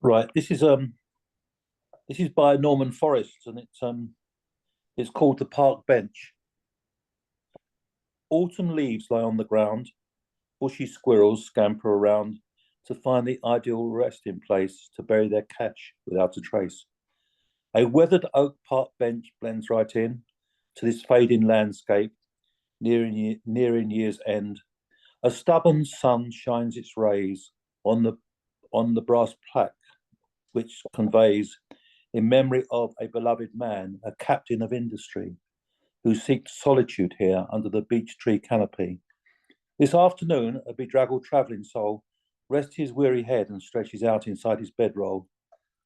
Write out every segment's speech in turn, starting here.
Right, this is by Norman Forrest, and it's called The Park Bench. Autumn leaves lie on the ground. Bushy squirrels scamper around to find the ideal resting place to bury their catch without a trace. A weathered oak park bench blends right in to this fading landscape, nearing year's end. A stubborn sun shines its rays on the brass plaque, which conveys, in memory of a beloved man, a captain of industry, who seeks solitude here under the beech tree canopy. This afternoon, a bedraggled travelling soul rests his weary head and stretches out inside his bedroll,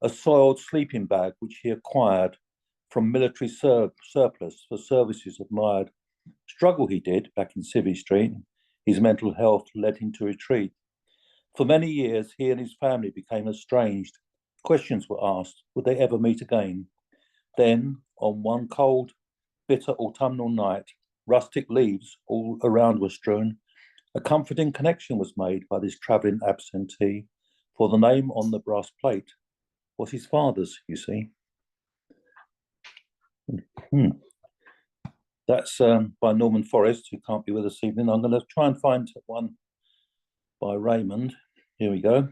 a soiled sleeping bag which he acquired from military surplus for services admired. Struggle he did back in Civvy Street. His mental health led him to retreat. For many years, he and his family became estranged. Questions were asked, would they ever meet again? Then, on one cold, bitter autumnal night, rustic leaves all around were strewn. A comforting connection was made by this travelling absentee, for the name on the brass plate was his father's, you see. That's by Norman Forrest, who can't be with us this evening. I'm going to try and find one by Raymond. Here we go.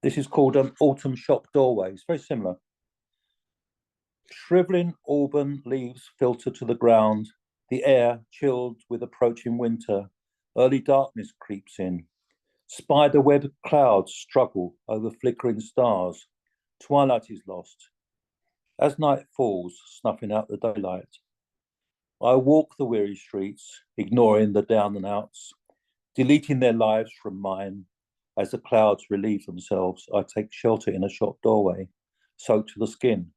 This is called Autumn Shop Doorway. It's very similar. Shriveling auburn leaves filter to the ground, the air chilled with approaching winter. Early darkness creeps in. Spider-web clouds struggle over flickering stars. Twilight is lost. As night falls, snuffing out the daylight, I walk the weary streets, ignoring the down and outs, deleting their lives from mine. As the clouds relieve themselves, I take shelter in a shop doorway, soaked to the skin.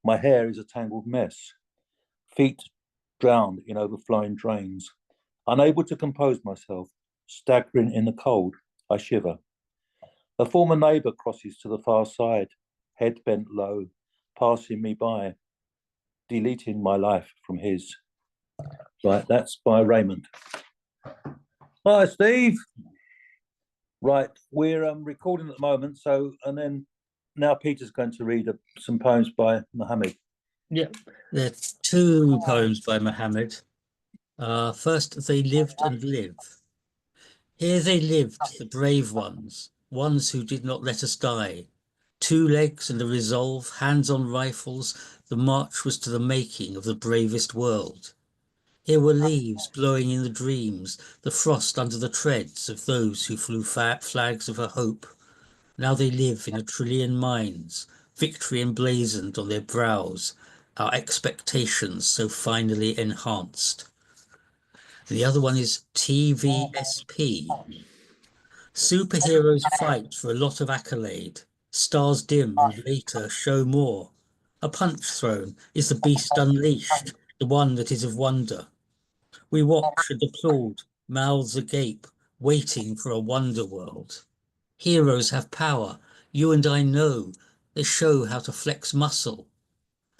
My hair is a tangled mess, feet drowned in overflowing drains. Unable to compose myself, staggering in the cold, I shiver. A former neighbour crosses to the far side, head bent low, passing me by, deleting my life from his. Right, that's by Raymond. Hi, Steve. Right, we're recording at the moment, so, and then now Peter's going to read some poems by Muhammad. Yeah, there's two poems by Muhammad. First, They Lived and Live. Here they lived, the brave ones who did not let us die. 2 legs and a resolve, hands on rifles, the march was to the making of the bravest world. Here were leaves blowing in the dreams, the frost under the treads of those who flew flags of a hope. Now they live in 1,000,000,000 minds, victory emblazoned on their brows, our expectations so finally enhanced. The other one is TVSP. Superheroes fight for a lot of accolade. Stars dim and later show more. A punch thrown is the beast unleashed, the one that is of wonder. We watch and applaud, mouths agape, waiting for a wonder world. Heroes have power, you and I know. They show how to flex muscle.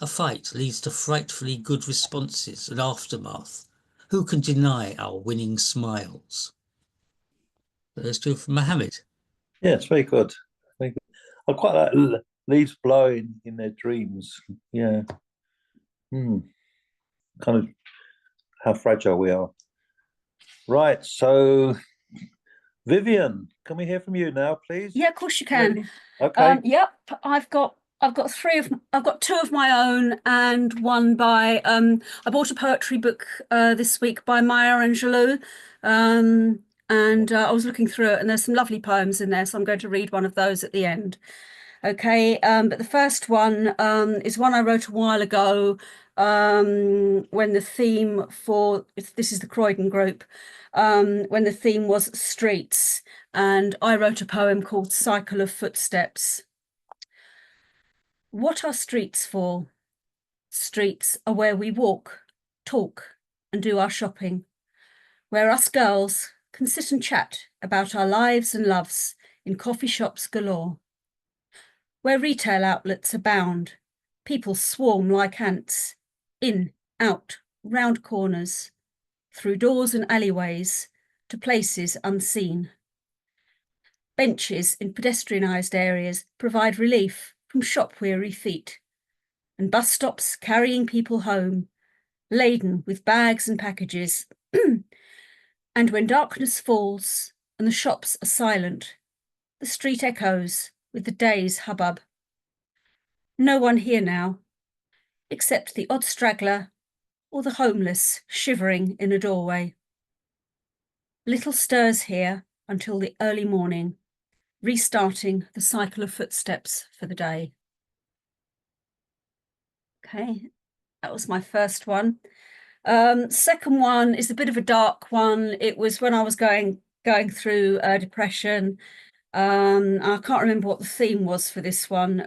A fight leads to frightfully good responses and aftermath. Who can deny our winning smiles? There's two from Muhammad. Yeah, it's very good. Very good. I quite like leaves blowing in their dreams. Yeah. Kind of how fragile we are. Right, so Vivian, can we hear from you now, please? Yeah, of course you can. Okay. Yep, I've got two of my own and one by I bought a poetry book this week by Maya Angelou. And I was looking through it and there's some lovely poems in there, so I'm going to read one of those at the end. Okay, but the first one is one I wrote a while ago when the theme for, this is the Croydon group, when the theme was streets, and I wrote a poem called Cycle of Footsteps. What are streets for? Streets are where we walk, talk, and do our shopping, where us girls can sit and chat about our lives and loves in coffee shops galore. where retail outlets abound. People swarm like ants, in, out, round corners, through doors and alleyways, to places unseen. Benches in pedestrianised areas provide relief from shop-weary feet, and bus stops carrying people home, laden with bags and packages. And when darkness falls and the shops are silent, the street echoes with the day's hubbub. No one here now, except the odd straggler or the homeless shivering in a doorway. Little stirs here until the early morning, restarting the cycle of footsteps for the day. Okay, that was my first one. Second one is a bit of a dark one. It was when I was going through depression. I can't remember what the theme was for this one.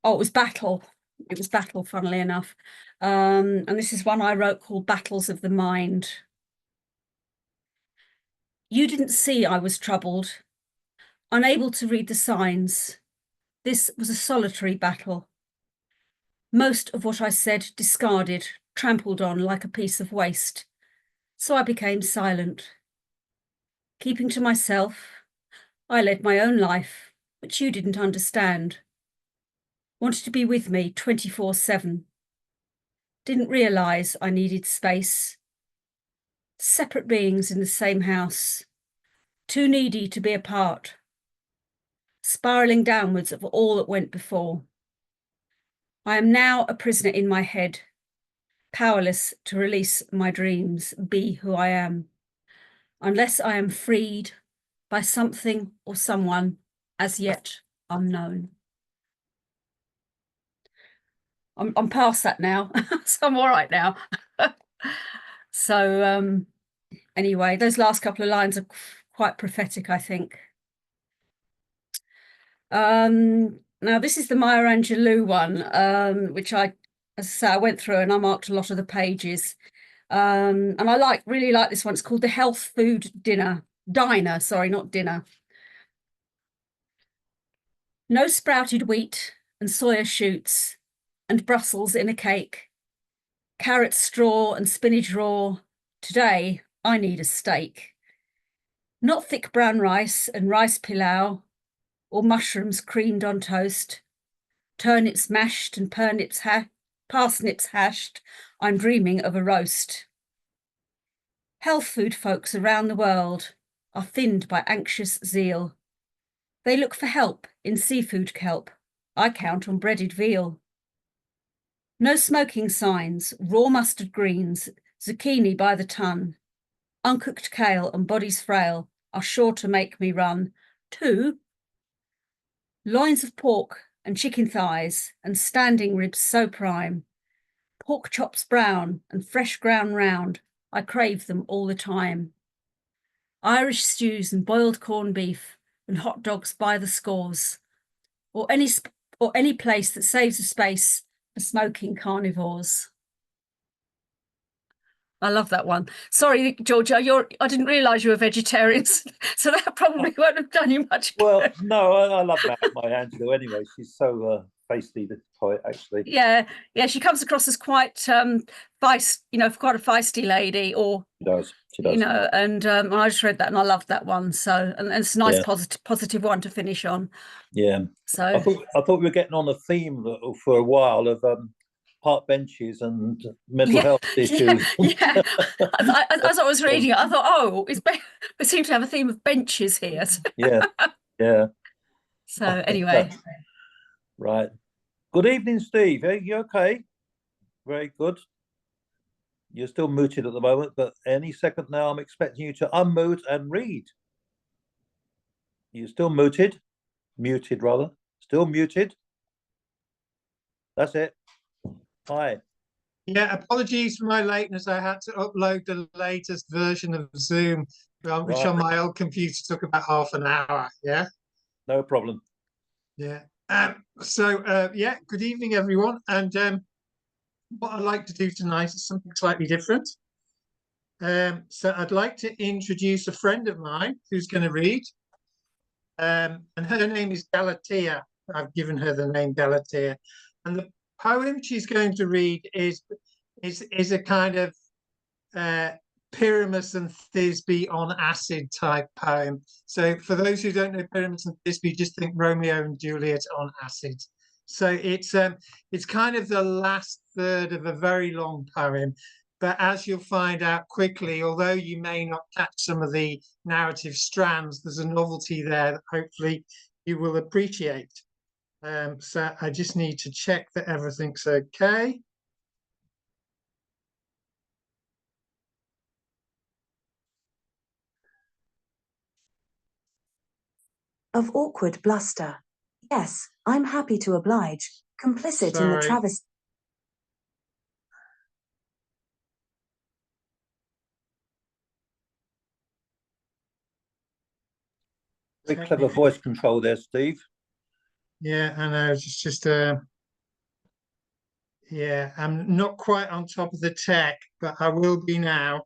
Oh, it was battle. It was battle, funnily enough. And this is one I wrote called Battles of the Mind. You didn't see I was troubled, unable to read the signs. This was a solitary battle. Most of what I said discarded, trampled on like a piece of waste. So I became silent. Keeping to myself, I led my own life, which you didn't understand. Wanted to be with me 24/7. Didn't realise I needed space. Separate beings in the same house, too needy to be apart. Spiralling downwards of all that went before. I am now a prisoner in my head, powerless to release my dreams, be who I am, unless I am freed by something or someone as yet unknown. I'm past that now, so I'm all right now. So anyway, those last couple of lines are quite prophetic, I think. Now this is the Maya Angelou one, which as I say, I went through and I marked a lot of the pages. And I really like this one. It's called The Health Food Diner, sorry, not dinner. No sprouted wheat and soya shoots and Brussels in a cake, carrot straw and spinach raw. Today, I need a steak. Not thick brown rice and rice pilau, or mushrooms creamed on toast, turnips mashed and parsnips hashed. I'm dreaming of a roast. Health food folks around the world are thinned by anxious zeal. They look for help in seafood kelp. I count on breaded veal. No smoking signs, raw mustard greens, zucchini by the ton. Uncooked kale and bodies frail are sure to make me run. 2. Loins of pork and chicken thighs and standing ribs so prime. Pork chops brown and fresh ground round. I crave them all the time. Irish stews and boiled corned beef and hot dogs by the scores. Or any place that saves a space for smoking carnivores. I love that one. Sorry, Georgia, I didn't realise you were vegetarian, so that probably won't have done you much good. Well, no, I love Maya Angelou anyway. She's so feisty, the poet, actually. Yeah, she comes across as quite quite a feisty lady, or She does. and I just read that and I loved that one. So, and it's a nice positive one to finish on. Yeah. So I thought we were getting on a theme for a while of park benches and mental health issues. Yeah. As I was reading it, I thought, we seem to have a theme of benches here. Yeah. So anyway. Right. Good evening, Steve. Are you okay? Very good. You're still muted at the moment, but any second now I'm expecting you to unmute and read. You're still muted. Muted, rather. Still muted. That's it. Hi. Yeah, apologies for my lateness. I had to upload the latest version of Zoom, which on my old computer took about half an hour. Yeah. No problem. Yeah. Good evening, everyone. And what I'd like to do tonight is something slightly different. So I'd like to introduce a friend of mine who's going to read. and her name is Galatea. I've given her the name Galatea, and the poem she's going to read is a kind of Pyramus and Thisbe on acid type poem. So for those who don't know Pyramus and Thisbe, just think Romeo and Juliet on acid. So it's kind of the last third of a very long poem. But as you'll find out quickly, although you may not catch some of the narrative strands, there's a novelty there that hopefully you will appreciate. So I just need to check that everything's okay. Of awkward bluster. Yes, I'm happy to oblige. Complicit in the Sorry. travesty. Very clever voice control there, Steve. Yeah, I know. It's just yeah, I'm not quite on top of the tech, but I will be now.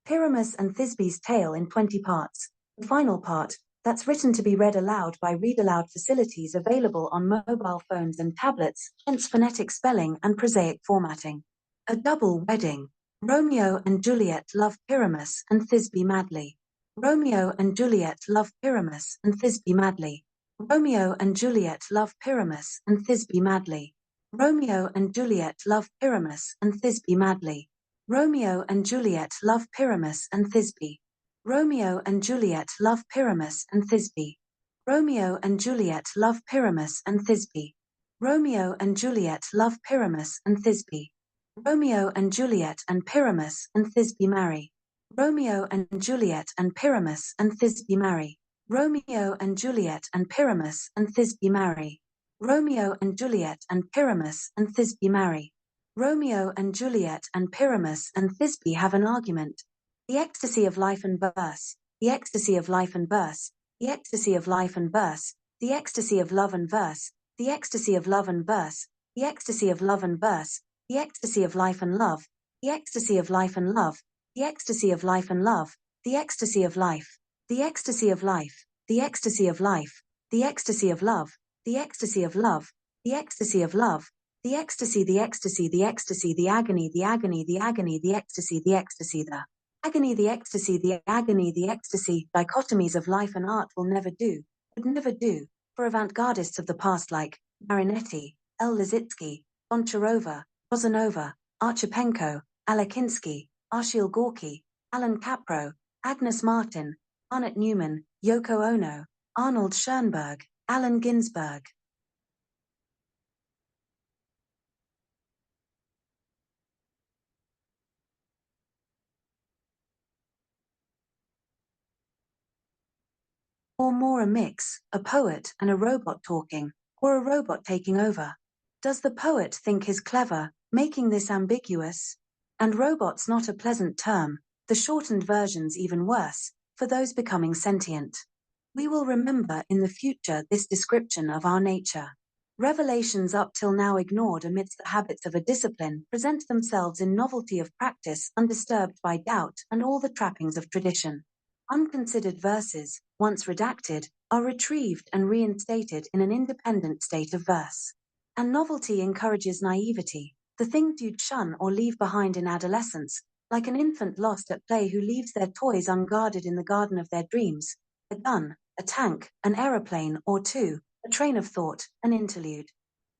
Pyramus and Thisbe's tale in 20 parts. The final part, that's written to be read aloud by read aloud facilities available on mobile phones and tablets, hence phonetic spelling and prosaic formatting. A double wedding. Romeo and Juliet love Pyramus and Thisbe madly. Romeo and Juliet love Pyramus and Thisbe madly. Romeo and Juliet love Pyramus and Thisbe madly. Romeo and Juliet love Pyramus and Thisbe madly. Romeo and Juliet love Pyramus and Thisbe. Romeo and Juliet love Pyramus and Thisbe. Romeo and Juliet love Pyramus and Thisbe. Romeo and Juliet love Pyramus and Thisbe. Romeo and Juliet and Pyramus and Thisbe marry. Romeo and Juliet and Pyramus and Thisbe marry. Romeo and Juliet and Pyramus and Thisbe marry. Romeo and Juliet and Pyramus and Thisbe marry. Romeo and Juliet and Pyramus and Thisbe have an argument. The ecstasy of life and verse. The ecstasy of life and verse. The ecstasy of life and verse. The ecstasy of love and verse. The ecstasy of love and verse. The ecstasy of love and verse. The ecstasy of life and love. The ecstasy of life and love. The ecstasy of life and love. The ecstasy of life. The ecstasy of life. The ecstasy of life. The ecstasy of love. The ecstasy of love. The ecstasy of love. The ecstasy, the ecstasy, the ecstasy, the agony, the agony, the agony, the ecstasy, the ecstasy, the agony, the ecstasy, the agony, the ecstasy. Dichotomies of life and art will never do, would never do, for avant-gardists of the past like Marinetti, L. Liszitsky, Goncharova, Rozanova, Archipenko, Alexinsky, Arshile Gorky, Alan Capro, Agnes Martin, Arnott Newman, Yoko Ono, Arnold Schoenberg, Allen Ginsberg. Or more a mix, a poet and a robot talking, or a robot taking over. Does the poet think he's clever, making this ambiguous? And robot's not a pleasant term, the shortened version's even worse, for those becoming sentient. We will remember in the future this description of our nature. Revelations up till now ignored amidst the habits of a discipline present themselves in novelty of practice undisturbed by doubt and all the trappings of tradition. Unconsidered verses, once redacted, are retrieved and reinstated in an independent state of verse. And novelty encourages naivety, the things you'd shun or leave behind in adolescence, like an infant lost at play who leaves their toys unguarded in the garden of their dreams, a gun, a tank, an aeroplane or two, a train of thought, an interlude.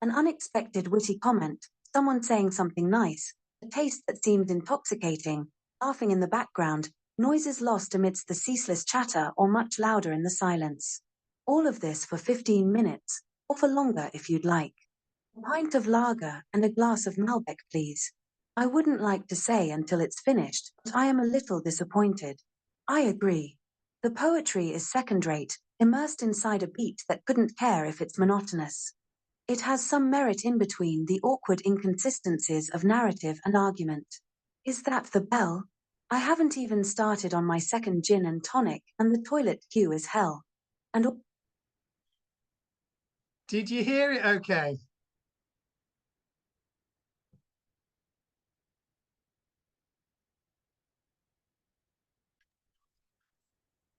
An unexpected witty comment, someone saying something nice, a taste that seemed intoxicating, laughing in the background, noises lost amidst the ceaseless chatter or much louder in the silence. All of this for 15 minutes, or for longer if you'd like. A pint of lager and a glass of Malbec, please. I wouldn't like to say until it's finished, but I am a little disappointed. I agree. The poetry is second-rate, immersed inside a beat that couldn't care if it's monotonous. It has some merit in between the awkward inconsistencies of narrative and argument. Is that the bell? I haven't even started on my second gin and tonic, and the toilet queue is hell. And Did you hear it okay?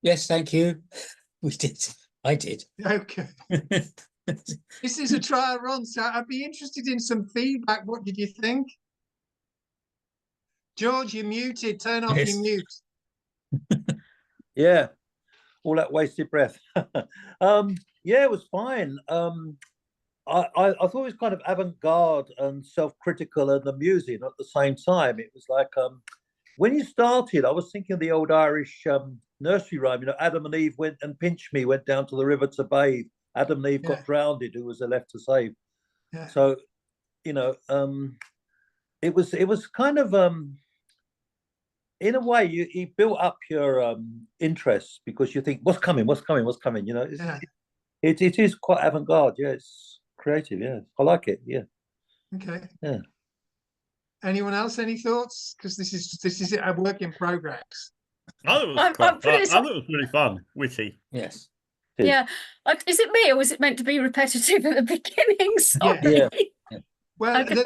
Yes, thank you. We did. I did. Okay. This is a trial run, so I'd be interested in some feedback. What did you think? George, you're muted. Turn off your Yes. mute. Yeah, all that wasted breath. Yeah, it was fine. I thought it was kind of avant-garde and self-critical and amusing at the same time. It was like when you started, I was thinking of the old Irish nursery rhyme. You know, Adam and Eve went and pinched me, went down to the river to bathe. Adam and Eve Yeah. got drowned. Who was there left to save? Yeah. So, you know, it was kind of in a way you built up your interest because you think what's coming. You know, Yeah. it is quite avant-garde. Yeah, it's creative. Yeah, I like it. Yeah. Okay. Yeah. Anyone else? Any thoughts? Because this is a work in progress. I thought it was I'm quite fun. I pretty thought it was really fun, witty. Yes. It is. Yeah. Is it me or was it meant to be repetitive at the beginning? Sorry. Yeah. Well, Okay.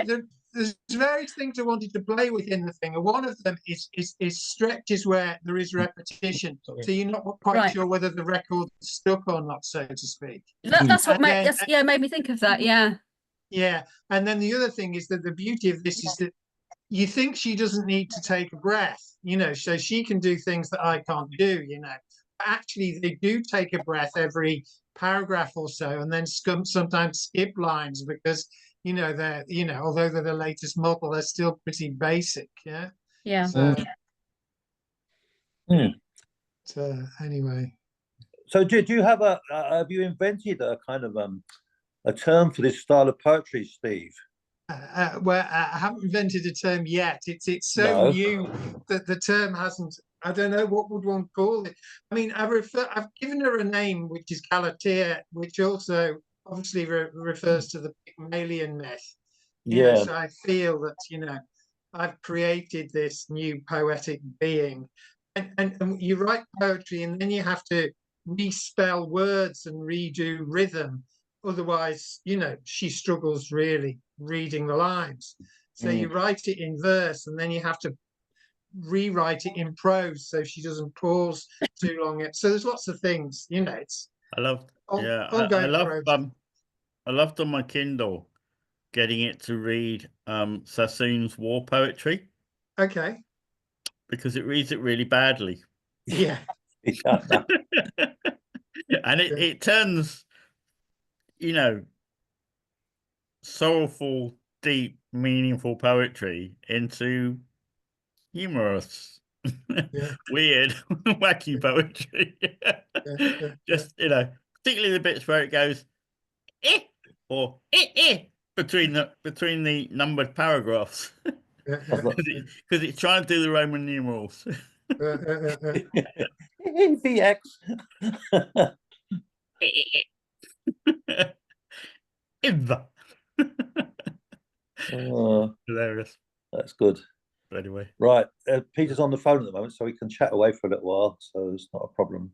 there's various things I wanted to play with in the thing, and one of them is stretches where there is repetition, Sorry. so you're not quite Right. sure whether the record's stuck or not, so to speak. That's what And then- made me think of that. Yeah. Yeah, and then the other thing is that the beauty of this is that you think she doesn't need to take a breath, you know, so she can do things that I can't do, you know. Actually, they do take a breath every paragraph or so, and then sometimes skip lines because, you know, they're, you know, although they're the latest model, they're still pretty basic. Yeah. Yeah. So, Hmm. Anyway, So do you have have you invented a kind of a term for this style of poetry, Steve? well, I haven't invented a term yet. It's so No. new that the term hasn't. I don't know what would one call it. I mean, I've given her a name, which is Galatea, which also obviously refers to the Pygmalion myth. You know, Yeah. so I feel that, you know, I've created this new poetic being, and you write poetry, and then you have to respell words and redo rhythm. Otherwise, you know, she struggles really reading the lines. So you write it in verse, and then you have to rewrite it in prose so she doesn't pause too long. So there's lots of things, you know. It's I loved, yeah, I ongoing loved, process. I loved on my Kindle getting it to read Sassoon's war poetry Okay. because it reads it really badly. Yeah. And it turns, you know, soulful, deep, meaningful poetry into humorous, weird, wacky poetry. Just, you know, particularly the bits where it goes eh or between the numbered paragraphs because it's trying to do the Roman numerals. In VX. Oh, Hilarious. that's good. But anyway, Right, Peter's on the phone at the moment, so we can chat away for a little while. So it's not a problem.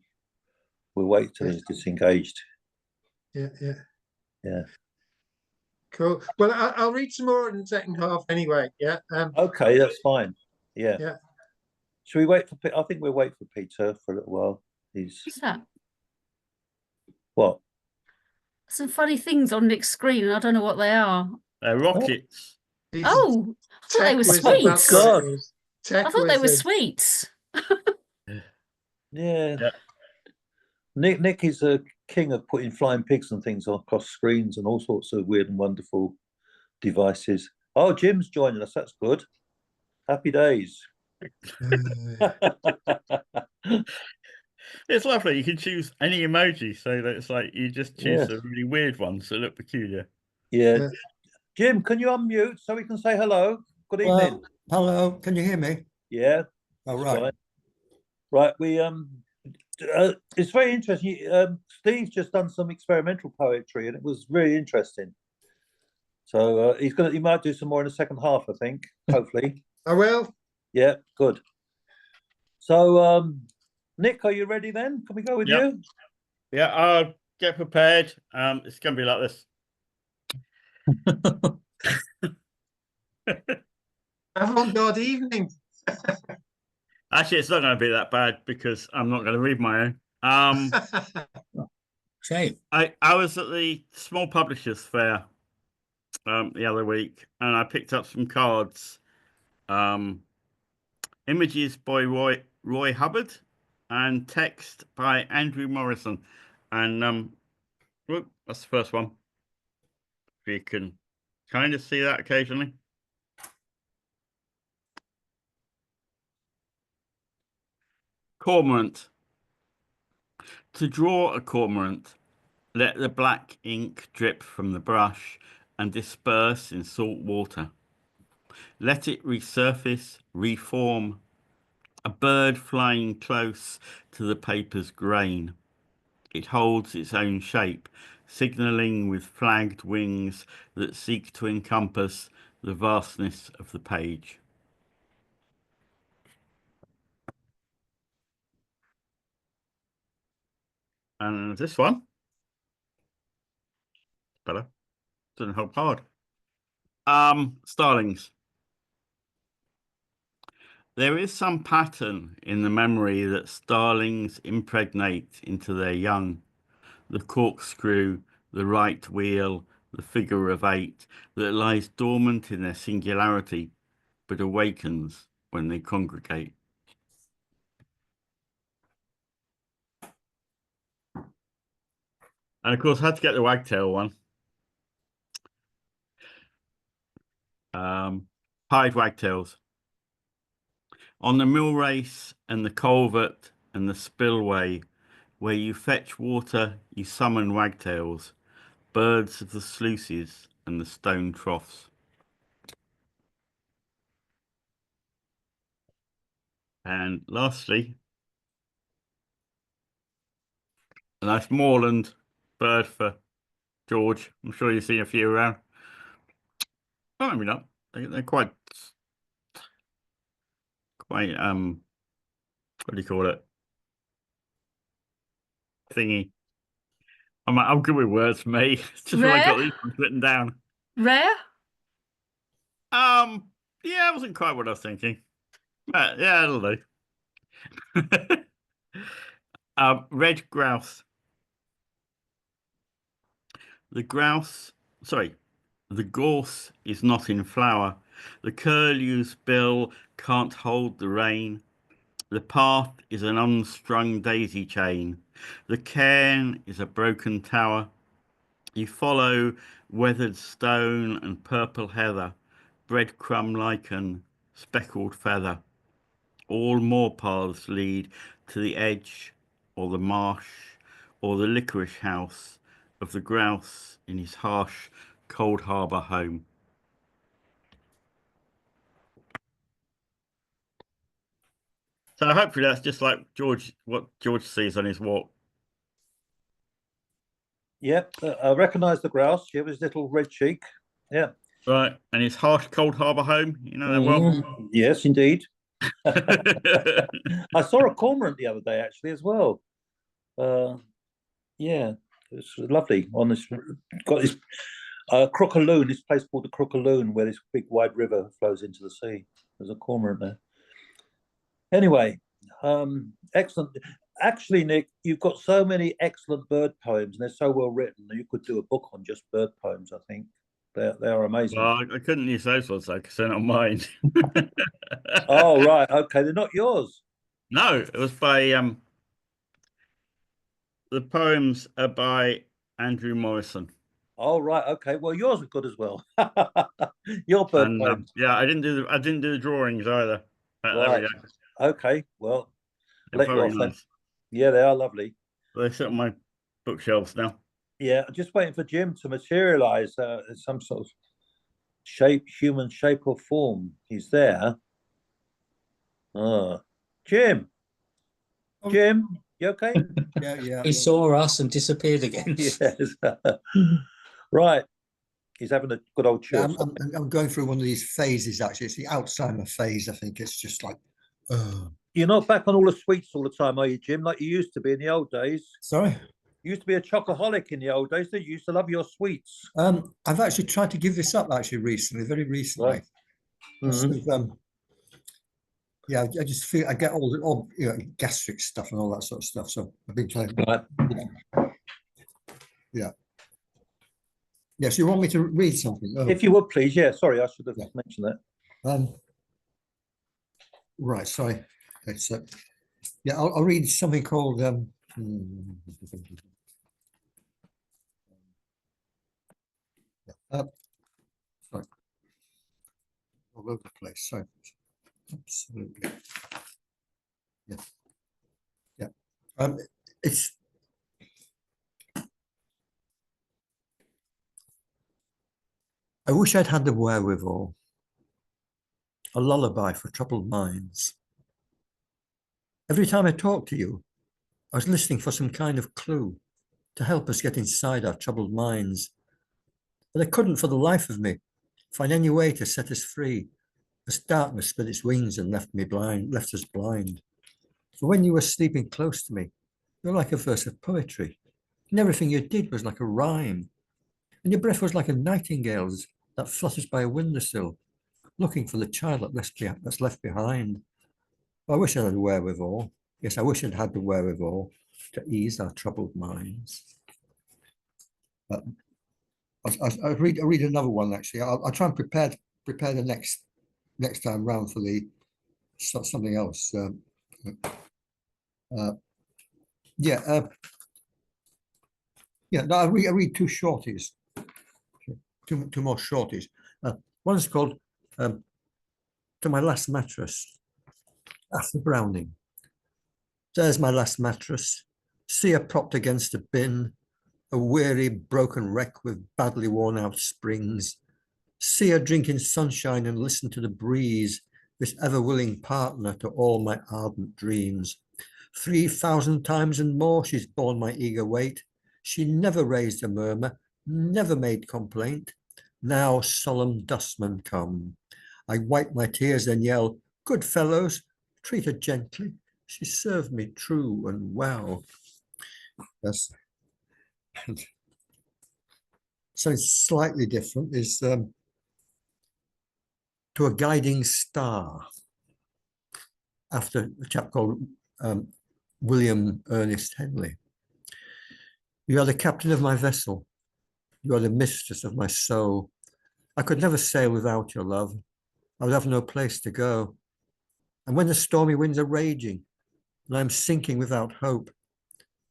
We'll wait till he's disengaged. Yeah. Cool. Well, I'll read some more in the second half anyway. Yeah. Okay, that's fine. Yeah. Yeah. Should we wait for? I think we'll wait for Peter for a little while. He's What's that? what? Some funny things on Nick's screen, and I don't know what they are. rockets. Oh, I thought they were Tech wizard, that's sweets. what it is. I Tech thought they were wizard. sweets. Yeah. Yeah. Nick is a king of putting flying pigs and things across screens and all sorts of weird and wonderful devices. Oh, Jim's joining us. That's good. Happy days. It's lovely. You can choose any emoji, so that it's like you just choose Yes. the really weird ones that look peculiar. Yeah. Yeah. Jim, can you unmute so we can say hello? Good Well, evening. hello, can you hear me? Yeah. Oh, That's right. fine. Right. We it's very interesting. Steve's just done some experimental poetry, and it was really interesting. So he might do some more in the second half, I think. Hopefully. I will. Yeah. Good. So Nick, are you ready then? Can we go with Yeah. you? Yeah, get prepared. It's going to be like this. Avant-garde evening. Actually, it's not going to be that bad because I'm not going to read my own. Shame. I was at the Small Publishers Fair the other week, and I picked up some cards. Images by Roy Hubbard and text by Andrew Morrison. And whoop, that's the first one. If you can kind of see that occasionally. Cormorant. To draw a cormorant, let the black ink drip from the brush and disperse in salt water. Let it resurface, reform, a bird flying close to the paper's grain. It holds its own shape, signalling with flagged wings that seek to encompass the vastness of the page. And this one, better, doesn't help hard. Starlings. There is some pattern in the memory that starlings impregnate into their young. The corkscrew, the right wheel, the figure of 8 that lies dormant in their singularity, but awakens when they congregate. And of course, I had to get the wagtail one. Pied wagtails. On the mill race and the culvert and the spillway, where you fetch water, you summon wagtails, birds of the sluices and the stone troughs. And lastly, a nice moorland bird for George. I'm sure you've seen a few around. Oh, maybe not. They're quite what do you call it? Thingy. I'm good with words, mate. It's just when I got these ones written down. Rare? Yeah, it wasn't quite what I was thinking. But yeah, it'll do. Red grouse. The gorse is not in flower. The curlew's bill can't hold the rain. The path is an unstrung daisy chain. The cairn is a broken tower. You follow weathered stone and purple heather, breadcrumb lichen, speckled feather. All moor paths lead to the edge or the marsh or the licorice house of the grouse in his harsh Cold Harbour home. So hopefully that's just like what George sees on his walk. Yep, I recognise the grouse. Yeah, with his little red cheek. Yeah. Right, and his harsh Cold Harbour home, you know that well. Yes, indeed. I saw a cormorant the other day, actually, as well. Yeah, it's lovely. On this, got this Crookaloon. This place called the Crookaloon, where this big wide river flows into the sea. There's a cormorant there. Anyway, excellent. Actually, Nick, you've got so many excellent bird poems, and they're so well written that you could do a book on just bird poems. I think they are amazing. Well, I couldn't use those ones though, because they're not mine. Oh right, okay, they're not yours. No, it was by the poems are by Andrew Morrison. Oh right, okay. Well, yours are good as well. Your bird poems. Yeah, I didn't do the drawings either. There we go. Okay, well, they're very nice. Yeah, they are lovely. They sit on my bookshelves now. Yeah, just waiting for Jim to materialize some sort of shape, human shape or form. He's there. Jim. Jim, you okay? Yeah. He saw us and disappeared again. Yes. Right. He's having a good old chew. I'm going through one of these phases, actually. It's the Alzheimer phase, I think. It's just like, You're not back on all the sweets all the time, are you, Jim, like you used to be in the old days? Sorry? You used to be a chocoholic in the old days, didn't you? You used to love your sweets. I've actually tried to give this up actually recently, very recently. Right. I sort of, yeah, I just feel I get all you know, gastric stuff and all that sort of stuff. So I've been trying. Right. Yeah. Yeah. So you want me to read something? Oh, If you would please, yeah. Sorry, I should have Yeah. mentioned that. right. Sorry. It's yeah. I'll read something called sorry. All over the place. Sorry. Absolutely. Yeah. Yeah. It's I wish I'd had the wherewithal. A lullaby for troubled minds. Every time I talk to you, I was listening for some kind of clue to help us get inside our troubled minds. But I couldn't for the life of me find any way to set us free, as darkness spread its wings and left us blind. For when you were sleeping close to me, you were like a verse of poetry, and everything you did was like a rhyme, and your breath was like a nightingale's that flutters by a windowsill, looking for the child that's left behind. I wish I had the wherewithal. Yes, I wish I'd had the wherewithal to ease our troubled minds. I'll read another one actually. I'll try and prepare the next time round for the something else. Yeah. No, I read two shorties. Two more shorties. One's called To My Last Mattress, after Browning. There's my last mattress. See her propped against a bin, a weary, broken wreck with badly worn out springs. See her drinking sunshine and listen to the breeze, this ever-willing partner to all my ardent dreams. 3,000 times and more she's borne my eager weight. She never raised a murmur, never made complaint. Now solemn dustmen come. I wipe my tears and yell, good fellows, treat her gently. She served me true and well. Yes. So slightly different is To a Guiding Star, after a chap called William Ernest Henley. You are the captain of my vessel. You are the mistress of my soul. I could never sail without your love. I would have no place to go. And when the stormy winds are raging and I'm sinking without hope,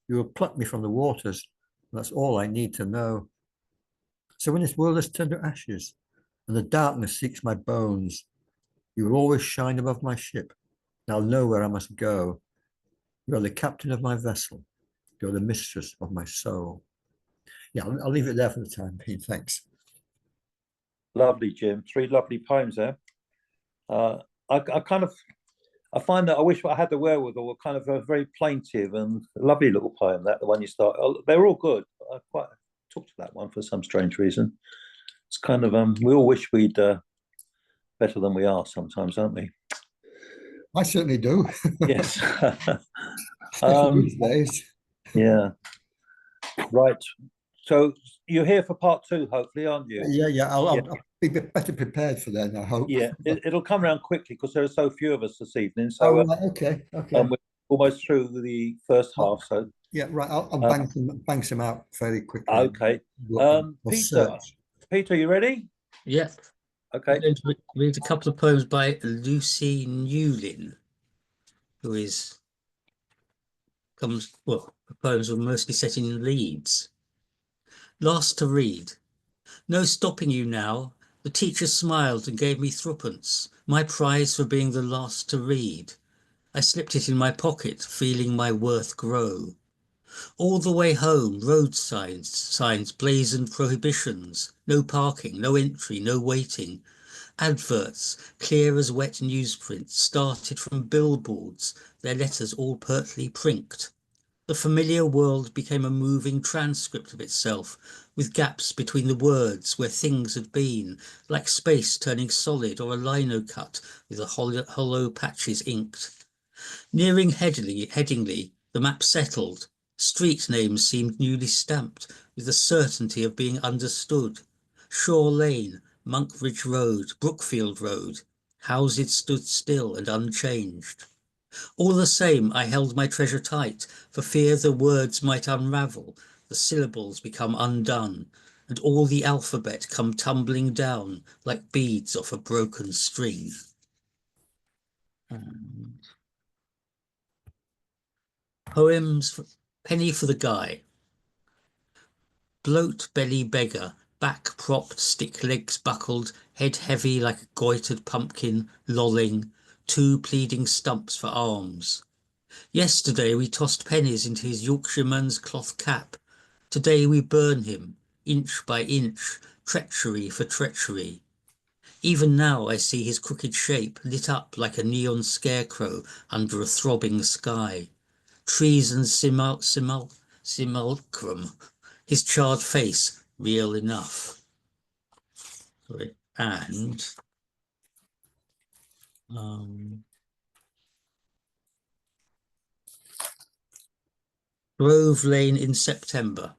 you will pluck me from the waters. That's all I need to know. So when this world has turned to ashes and the darkness seeks my bones, you will always shine above my ship, and I'll know where I must go. You are the captain of my vessel. You're the mistress of my soul. Yeah, I'll leave it there for the time being. Thanks. Lovely, Jim. 3 lovely poems there. I find that I wish I had the wherewithal, kind of a very plaintive and lovely little poem, that the one you start. They're all good. I quite took to that one for some strange reason. It's kind of we all wish we'd better than we are sometimes, don't we? I certainly do. Yes. These days. Yeah. Right. So you're here for part 2, hopefully, aren't you? Yeah. I'll be better prepared for that, I hope. Yeah, it'll come around quickly because there are so few of us this evening. So right, okay. we're almost through the first half. So yeah, right. I'll bang some out fairly quickly. Okay. Peter, you ready? Yeah. Okay. I'm going to read a couple of poems by Lucy Newlin, who the poems were mostly set in Leeds. Last to read. No stopping you now. The teacher smiled and gave me 3pence, my prize for being the last to read. I slipped it in my pocket, feeling my worth grow. All the way home, road signs blazoned prohibitions. No parking, no entry, no waiting. Adverts, clear as wet newsprint, started from billboards, their letters all pertly prinked. The familiar world became a moving transcript of itself, with gaps between the words where things had been, like space turning solid or a lino cut with the hollow patches inked. Nearing Headingley, the map settled, Street names seemed newly stamped with the certainty of being understood. Shore Lane, Monkridge Road, Brookfield Road. Houses stood still and unchanged. All the same, I held my treasure tight, for fear the words might unravel, the syllables become undone, and all the alphabet come tumbling down like beads off a broken string. Poems, Penny for the Guy. Bloat belly beggar, back propped, stick legs buckled, head heavy like a goitered pumpkin, lolling, 2 pleading stumps for arms. Yesterday we tossed pennies into his Yorkshireman's cloth cap. Today we burn him, inch by inch, treachery for treachery. Even now I see his crooked shape lit up like a neon scarecrow under a throbbing sky. Treason simulacrum. His charred face, real enough. Sorry. And Grove Lane in September.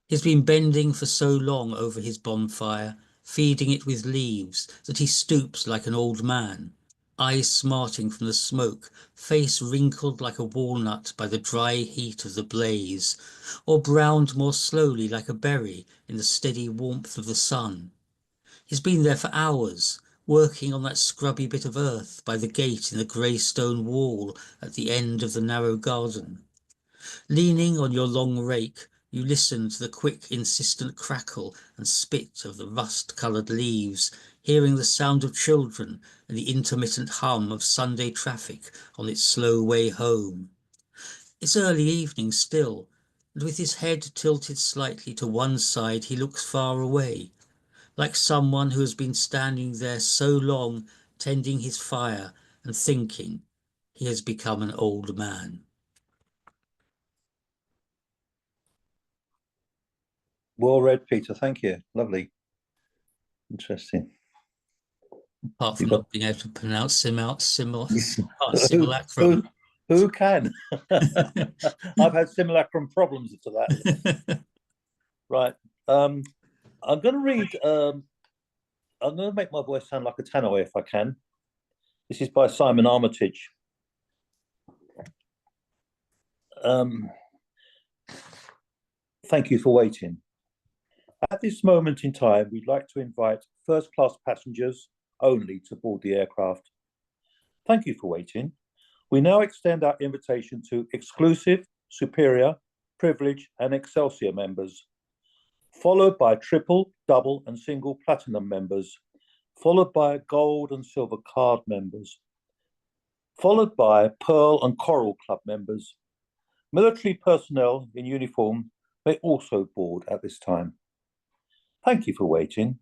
He's been bending for so long over his bonfire, feeding it with leaves, that he stoops like an old man, eyes smarting from the smoke, face wrinkled like a walnut by the dry heat of the blaze, or browned more slowly like a berry in the steady warmth of the sun. He's been there for hours, working on that scrubby bit of earth by the gate in the grey stone wall at the end of the narrow garden. Leaning on your long rake, you listen to the quick, insistent crackle and spit of the rust-coloured leaves, hearing the sound of children and the intermittent hum of Sunday traffic on its slow way home. It's early evening still, and with his head tilted slightly to one side, he looks far away, like someone who has been standing there so long, tending his fire and thinking he has become an old man. Well read, Peter. Thank you. Lovely. Interesting. Apart from You've got- not being able to pronounce simulacrum. Who can? I've had simulacrum problems to that. Right. I'm going to read. I'm going to make my voice sound like a tannoy if I can. This is by Simon Armitage. Thank you for waiting. At this moment in time, we'd like to invite first-class passengers only to board the aircraft. Thank you for waiting. We now extend our invitation to exclusive, superior, privilege, and Excelsior members, followed by triple, double, and single platinum members, followed by gold and silver card members, followed by Pearl and Coral Club members. Military personnel in uniform may also board at this time. Thank you for waiting.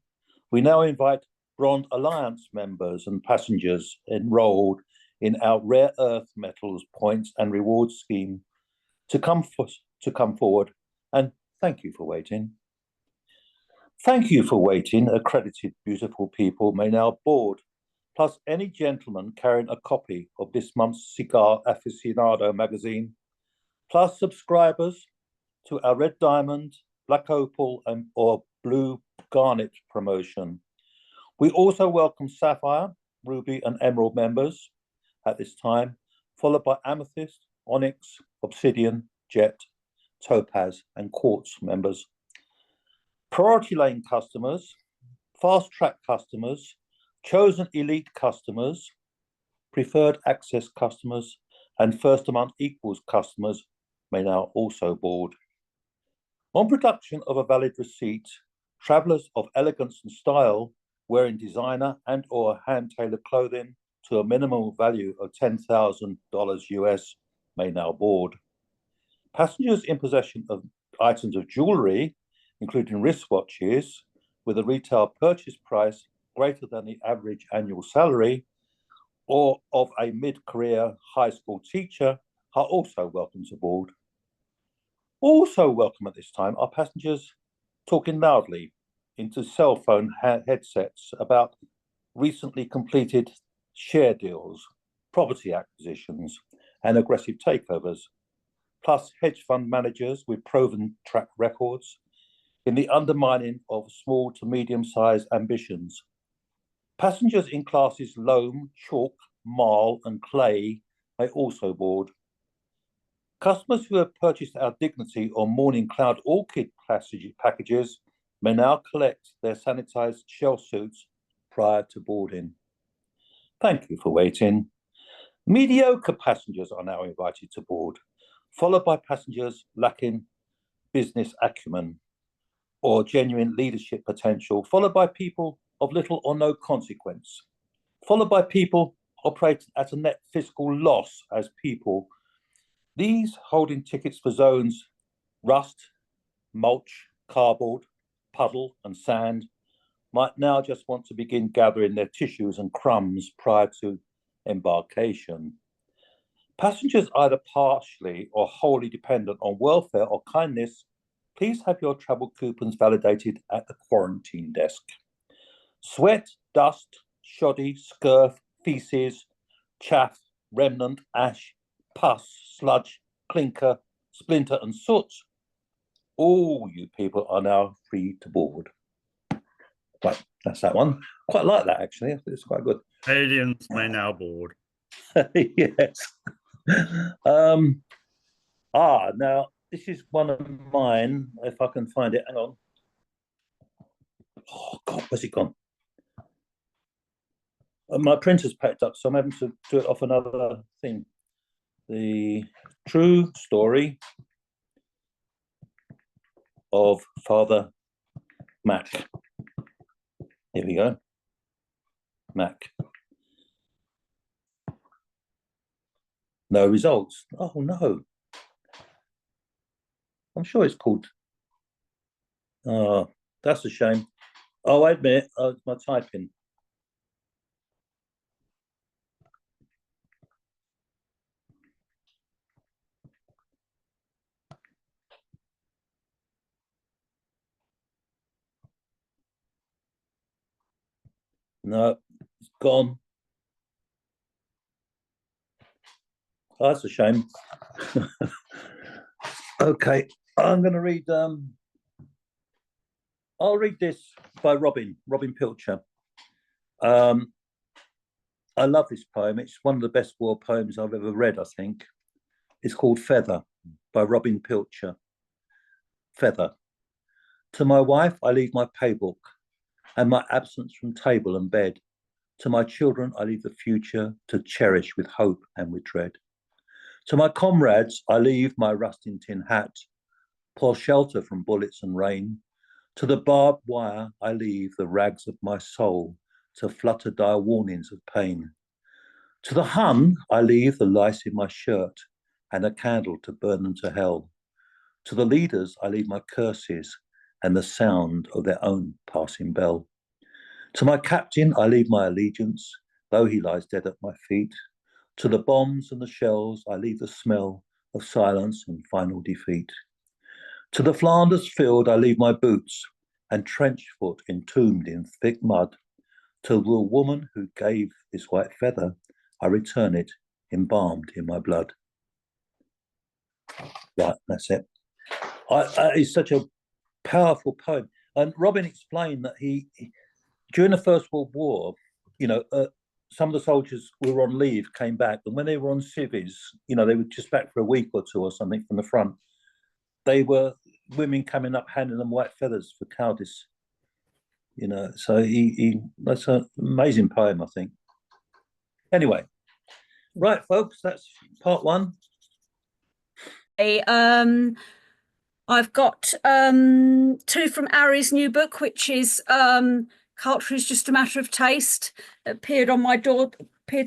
We now invite Bronze Alliance members and passengers enrolled in our rare earth metals points and rewards scheme to come forward, and thank you for waiting. Thank you for waiting. Accredited beautiful people may now board, plus any gentleman carrying a copy of this month's Cigar Aficionado magazine, plus subscribers to our Red Diamond, Black Opal, or Blue Garnet promotion. We also welcome Sapphire, Ruby, and Emerald members at this time, followed by Amethyst, Onyx, Obsidian, Jet, Topaz, and Quartz members. Priority lane customers, fast track customers, chosen elite customers, preferred access customers, and first among equals customers may now also board. On production of a valid receipt, travellers of elegance and style wearing designer and or hand-tailored clothing to a minimum value of $10,000 US may now board. Passengers in possession of items of jewellery, including wristwatches, with a retail purchase price greater than the average annual salary, or of a mid-career high school teacher, are also welcome to board. Also welcome at this time are passengers talking loudly into cell phone headsets about recently completed share deals, property acquisitions, and aggressive takeovers. plus hedge fund managers with proven track records in the undermining of small to medium-sized ambitions. Passengers in classes Loam, Chalk, Marl and Clay may also board. Customers who have purchased our Dignity or Morning Cloud Orchid packages may now collect their sanitized shell suits prior to boarding. Thank you for waiting. Mediocre passengers are now invited to board, followed by passengers lacking business acumen or genuine leadership potential, followed by people of little or no consequence, followed by people operating at a net fiscal loss as people. These holding tickets for zones rust, mulch, cardboard, puddle and sand might now just want to begin gathering their tissues and crumbs prior to embarkation. Passengers either partially or wholly dependent on welfare or kindness, please have your travel coupons validated at the quarantine desk. Sweat, dust, shoddy, scurf, feces, chaff, remnant, ash, pus, sludge, clinker, splinter and soot. All you people are now free to board. Right, that's that one. Quite like that actually. It's quite good. Aliens may now board. Yes. Now this is one of mine. If I can find it, hang on. Oh God, where's it gone? My printer's packed up, so I'm having to do it off another thing. The true story of Father Mac. Here we go. Mac. No results. Oh no. I'm sure it's called. Oh, that's a shame. Oh, wait a minute. Oh, it's my typing. No, it's gone. Oh, that's a shame. Okay, I'm going to read. I'll read this by Robin Pilcher. I love this poem. It's one of the best war poems I've ever read, I think. It's called Feather by Robin Pilcher. Feather. To my wife, I leave my paybook and my absence from table and bed. To my children, I leave the future to cherish with hope and with dread. To my comrades, I leave my rusting tin hat, pour shelter from bullets and rain. To the barbed wire, I leave the rags of my soul to flutter dire warnings of pain. To the Hun, I leave the lice in my shirt and a candle to burn them to hell. To the leaders, I leave my curses and the sound of their own passing bell. To my captain, I leave my allegiance, though he lies dead at my feet. To the bombs and the shells, I leave the smell of silence and final defeat. To the Flanders field, I leave my boots and trench foot entombed in thick mud. To the woman who gave this white feather, I return it embalmed in my blood. Right, that's it. It's such a powerful poem. And Robin explained that he during the First World War, some of the soldiers who were on leave came back, and when they were on civvies, they were just back for a week or two or something from the front. They were women coming up handing them white feathers for cowardice. So he that's an amazing poem, I think. Anyway, right, folks, that's part one. I've got two from Ari's new book, which is Culture is Just a Matter of Taste. It appeared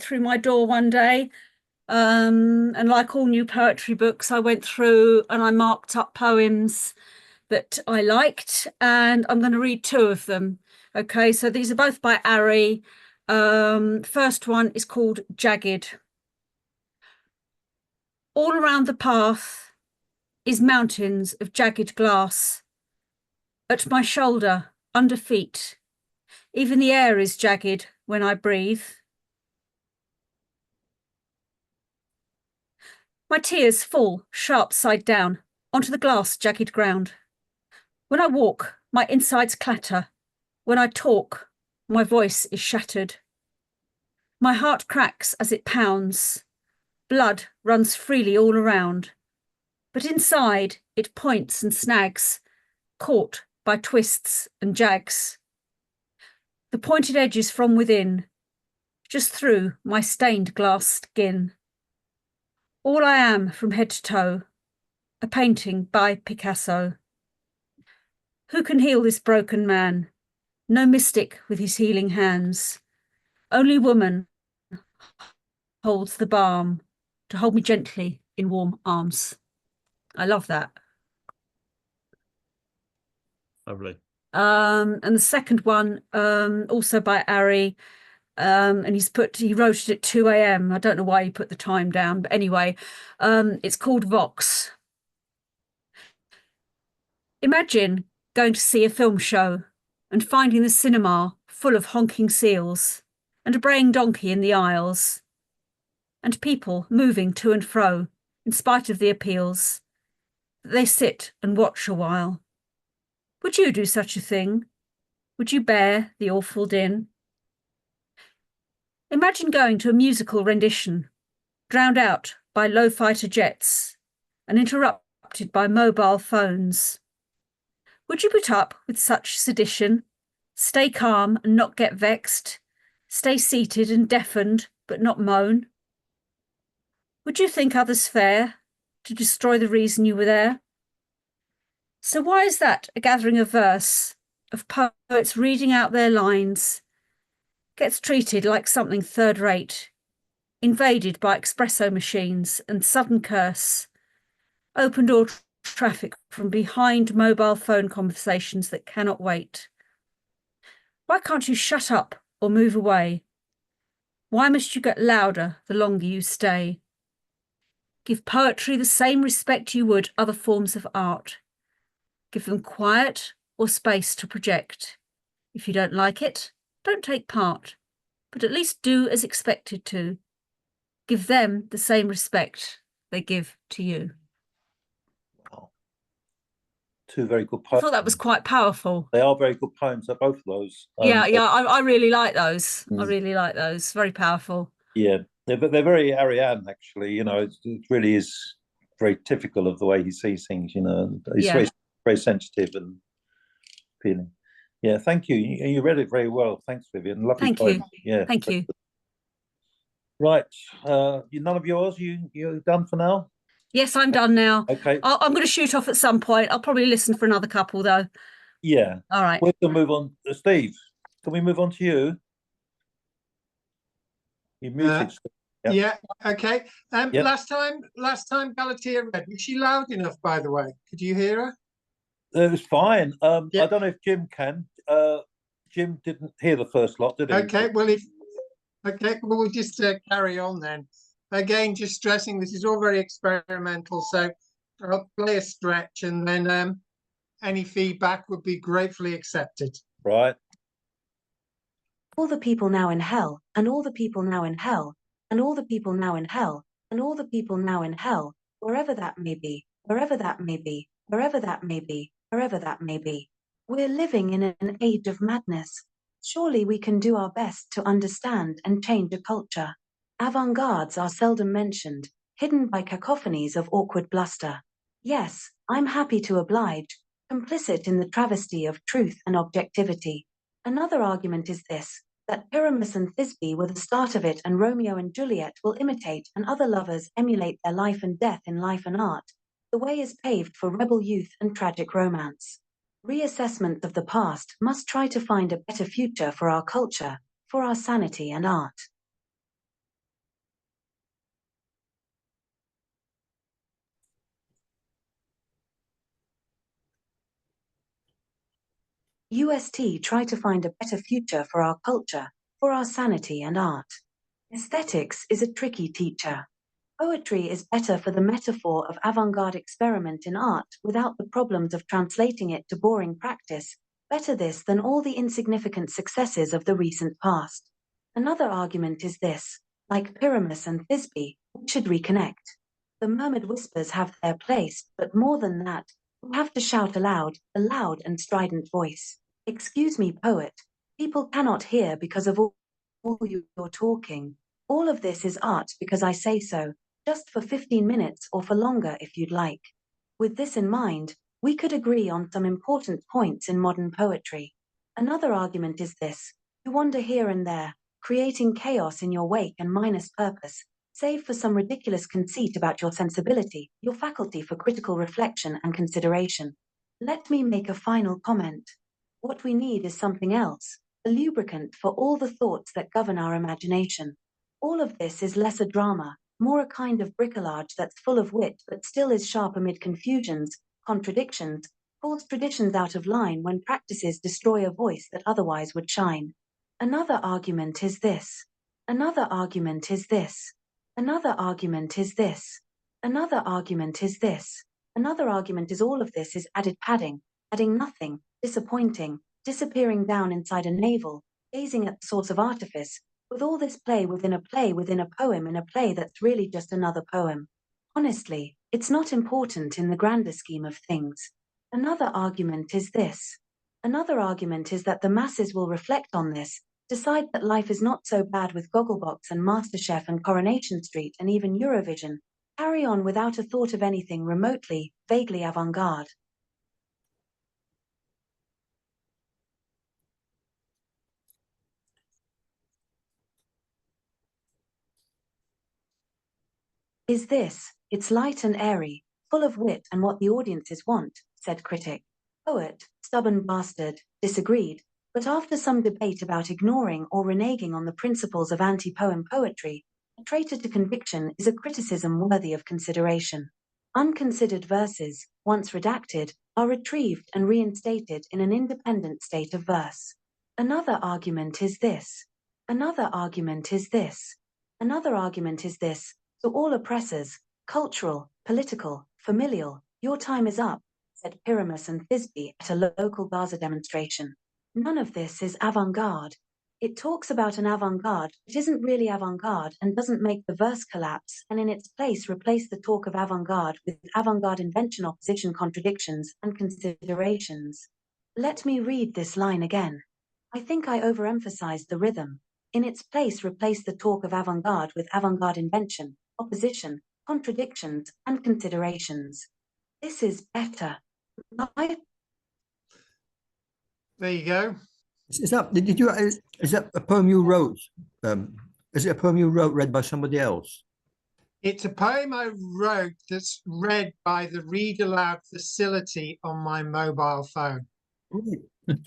through my door one day. And like all new poetry books, I went through and I marked up poems that I liked, and I'm going to read two of them. Okay, so these are both by Ari. First one is called Jagged. All around the path is mountains of jagged glass. At my shoulder, under feet, even the air is jagged when I breathe. My tears fall sharp side down onto the glass jagged ground. When I walk, my insides clatter. When I talk, my voice is shattered. My heart cracks as it pounds. Blood runs freely all around. But inside, it points and snags, caught by twists and jags. The pointed edges from within, just through my stained glass skin. All I am from head to toe, a painting by Picasso. Who can heal this broken man? No mystic with his healing hands. Only woman holds the balm to hold me gently in warm arms. I love that. Lovely. And the second one, also by Ari, and he wrote it at 2 a.m. I don't know why he put the time down, but anyway, it's called Vox. Imagine going to see a film show and finding the cinema full of honking seals and a braying donkey in the aisles, and people moving to and fro in spite of the appeals. They sit and watch a while. Would you do such a thing? Would you bear the awful din? Imagine going to a musical rendition, drowned out by low fighter jets and interrupted by mobile phones. Would you put up with such sedition? Stay calm and not get vexed? Stay seated and deafened but not moan? Would you think others fair to destroy the reason you were there? So why is that a gathering of verse, of poets reading out their lines, gets treated like something third-rate, invaded by espresso machines and sudden curse, open door traffic from behind mobile phone conversations that cannot wait? Why can't you shut up or move away? Why must you get louder the longer you stay? Give poetry the same respect you would other forms of art. Give them quiet or space to project. If you don't like it, don't take part, but at least do as expected to. Give them the same respect they give to you. Wow. Two very good I poems. thought that was quite powerful. They are very good poems, both of those. I really like those. I Mm. really like those. Very powerful. Yeah, they're very Ariane, actually. You know, it really is very typical of the way he sees things. You know, he's Yeah. very sensitive and feeling. Yeah, thank you. You read it very well. Thanks, Vivian. Lovely Thank poem. you. Yeah, Thank you. right. None of yours. You done for now? Yes, I'm done now. Okay. I'm going to shoot off at some point. I'll probably listen for another couple though. Yeah. All right. We can move on. Steve, can we move on to you? You muted. Steve. Yep. Yeah, okay. Yep. Last time Galatea read, was she loud enough, by the way? Could you hear her? It was fine. Yeah. I don't know if Jim can. Jim didn't hear the first lot, did he? Okay, well, we'll just carry on then. Again, just stressing this is all very experimental, so I'll play a stretch and then any feedback would be gratefully accepted. Right. All the people now in hell, and all the people now in hell, and all the people now in hell, and all the people now in hell, wherever that may be, wherever that may be, wherever that may be, wherever that may be. We're living in an age of madness. Surely we can do our best to understand and change a culture. Avant-gardes are seldom mentioned, hidden by cacophonies of awkward bluster. Yes, I'm happy to oblige, complicit in the travesty of truth and objectivity. Another argument is this, that Pyramus and Thisbe were the start of it, and Romeo and Juliet will imitate, and other lovers emulate their life and death in life and art. The way is paved for rebel youth and tragic romance. Reassessment of the past must try to find a better future for our culture, for our sanity and art. UST try to find a better future for our culture, for our sanity and art. Aesthetics is a tricky teacher. Poetry is better for the metaphor of avant-garde experiment in art without the problems of translating it to boring practice. Better this than all the insignificant successes of the recent past. Another argument is this, like Pyramus and Thisbe, we should reconnect. The murmured whispers have their place, but more than that, we have to shout aloud, a loud and strident voice. Excuse me, poet. People cannot hear because of all you're talking. All of this is art because I say so, just for 15 minutes or for longer if you'd like. With this in mind, we could agree on some important points in modern poetry. Another argument is this: you wander here and there, creating chaos in your wake and minus purpose, save for some ridiculous conceit about your sensibility, your faculty for critical reflection and consideration. Let me make a final comment. What we need is something else, a lubricant for all the thoughts that govern our imagination. All of this is less a drama, more a kind of bricolage that's full of wit but still is sharp amid confusions, contradictions, pulls traditions out of line when practices destroy a voice that otherwise would shine. Another argument is this. Another argument is this. Another argument is this. Another argument is this. Another argument is all of this is added padding, adding nothing, disappointing, disappearing down inside a navel, gazing at the source of artifice, with all this play within a poem in a play that's really just another poem. Honestly, it's not important in the grander scheme of things. Another argument is this. Another argument is that the masses will reflect on this, decide that life is not so bad with Gogglebox and MasterChef and Coronation Street and even Eurovision, carry on without a thought of anything remotely, vaguely avant-garde. Is this, it's light and airy, full of wit and what the audiences want, said critic. Poet, stubborn bastard, disagreed, but after some debate about ignoring or reneging on the principles of anti-poem poetry, a traitor to conviction is a criticism worthy of consideration. Unconsidered verses, once redacted, are retrieved and reinstated in an independent state of verse. Another argument is this. Another argument is this. Another argument is this. To all oppressors, cultural, political, familial, your time is up, said Pyramus and Thisbe at a local Gaza demonstration. None of this is avant-garde. It talks about an avant-garde, but isn't really avant-garde and doesn't make the verse collapse, and in its place replace the talk of avant-garde with avant-garde invention, opposition, contradictions, and considerations. Let me read this line again. I think I overemphasized the rhythm. In its place replace the talk of avant-garde with avant-garde invention, opposition, contradictions, and considerations. This is better. There you go. Is that a poem you wrote? Is it a poem you wrote read by somebody else? It's a poem I wrote that's read by the read aloud facility on my mobile phone. Great,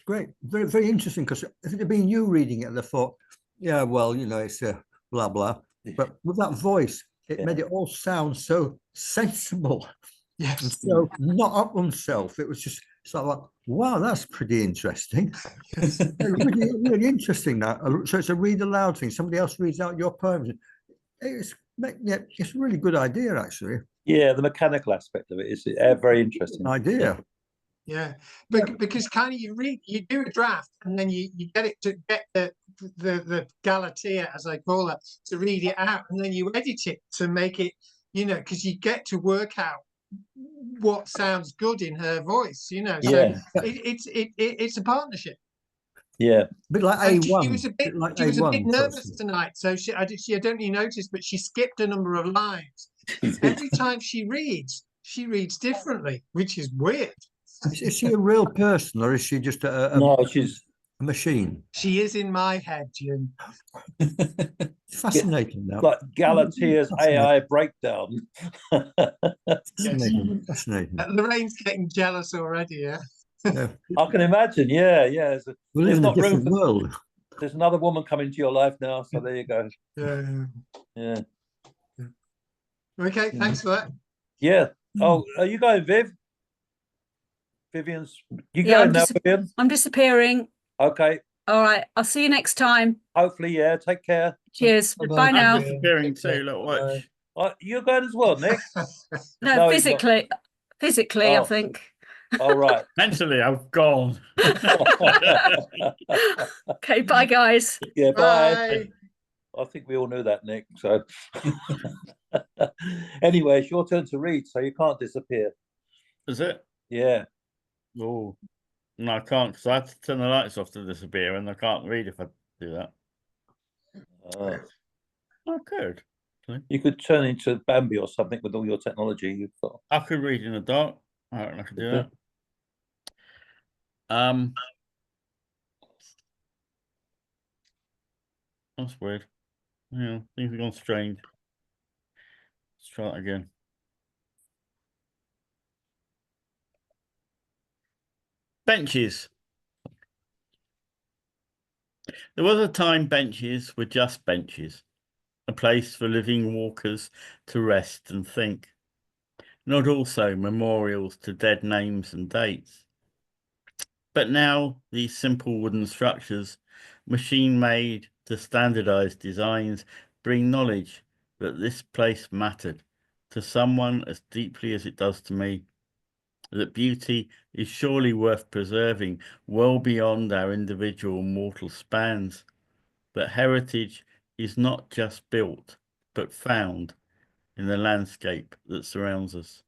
great, very, very interesting. Because if it had been you reading it, I thought, yeah, well, you know, it's a blah blah. But with that voice, it made it all sound so sensible. Yes. And so not up oneself. It was just sort of like, wow, that's pretty interesting. really, really interesting that. So it's a read aloud thing. Somebody else reads out your poems. It's a really good idea, actually. Yeah, the mechanical aspect of it is a very interesting idea. Yeah, but because kind of you do a draft and then you get it to get the Galatea, as I call it, to read it out, and then you edit it to make it, you know, because you get to work out what sounds good in her voice, you know. So it's a partnership. Yeah, a bit like A1. She was a bit nervous tonight, so I don't know if you noticed, but she skipped a number of lines. Every time she reads differently, which is weird. Is she a real person, or is she just she's a machine? She is in my head, Jim. It's fascinating now. Like Galatea's AI breakdown. Fascinating. Fascinating. Lorraine's getting jealous already, yeah? I can imagine, yeah. We live in a different world. There's another woman coming to your life now, so there you go. Yeah. Okay, thanks for that. Yeah. Oh, are you going, Viv? Vivian's. You Yeah, going now, Vivian? I'm disappearing. Okay. All right. I'll see you next time. Hopefully, yeah. Take care. Cheers. Bye now. I'm disappearing too. Look, watch. You're going as well, Nick? No, physically. Physically, I think. All right. Mentally, I've gone. Okay, bye, guys. Yeah, bye. I think we all knew that, Nick. So. Anyway, it's your turn to read, so you can't disappear. Is it? Yeah. Oh, no, I can't because I have to turn the lights off to disappear, and I can't read if I do that. I could. You could turn into Bambi or something with all your technology you've got. I could read in the dark. I reckon I could do Okay. that. That's weird. Yeah, things have gone strange. Let's try that again. Benches. There was a time benches were just benches, a place for living walkers to rest and think, not also memorials to dead names and dates. But now these simple wooden structures, machine-made to standardized designs, bring knowledge that this place mattered to someone as deeply as it does to me, that beauty is surely worth preserving well beyond our individual mortal spans, that heritage is not just built, but found in the landscape that surrounds us.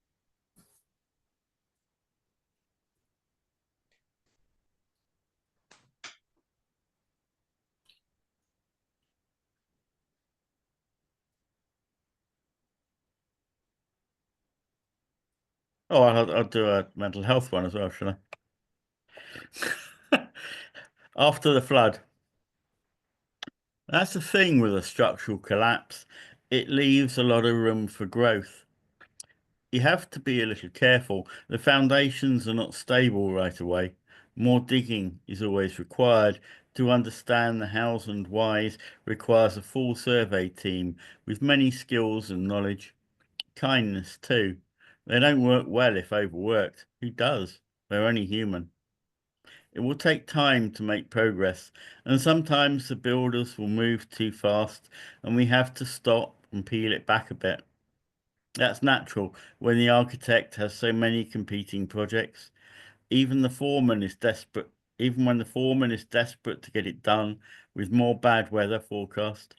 Oh, I'll do a mental health one as well, shall I? After the flood. That's the thing with a structural collapse. It leaves a lot of room for growth. You have to be a little careful. The foundations are not stable right away. More digging is always required. To understand the hows and whys requires a full survey team with many skills and knowledge. Kindness too. They don't work well if overworked. Who does? They're only human. It will take time to make progress, and sometimes the builders will move too fast and we have to stop and peel it back a bit. That's natural when the architect has so many competing projects. Even when the foreman is desperate to get it done with more bad weather forecast.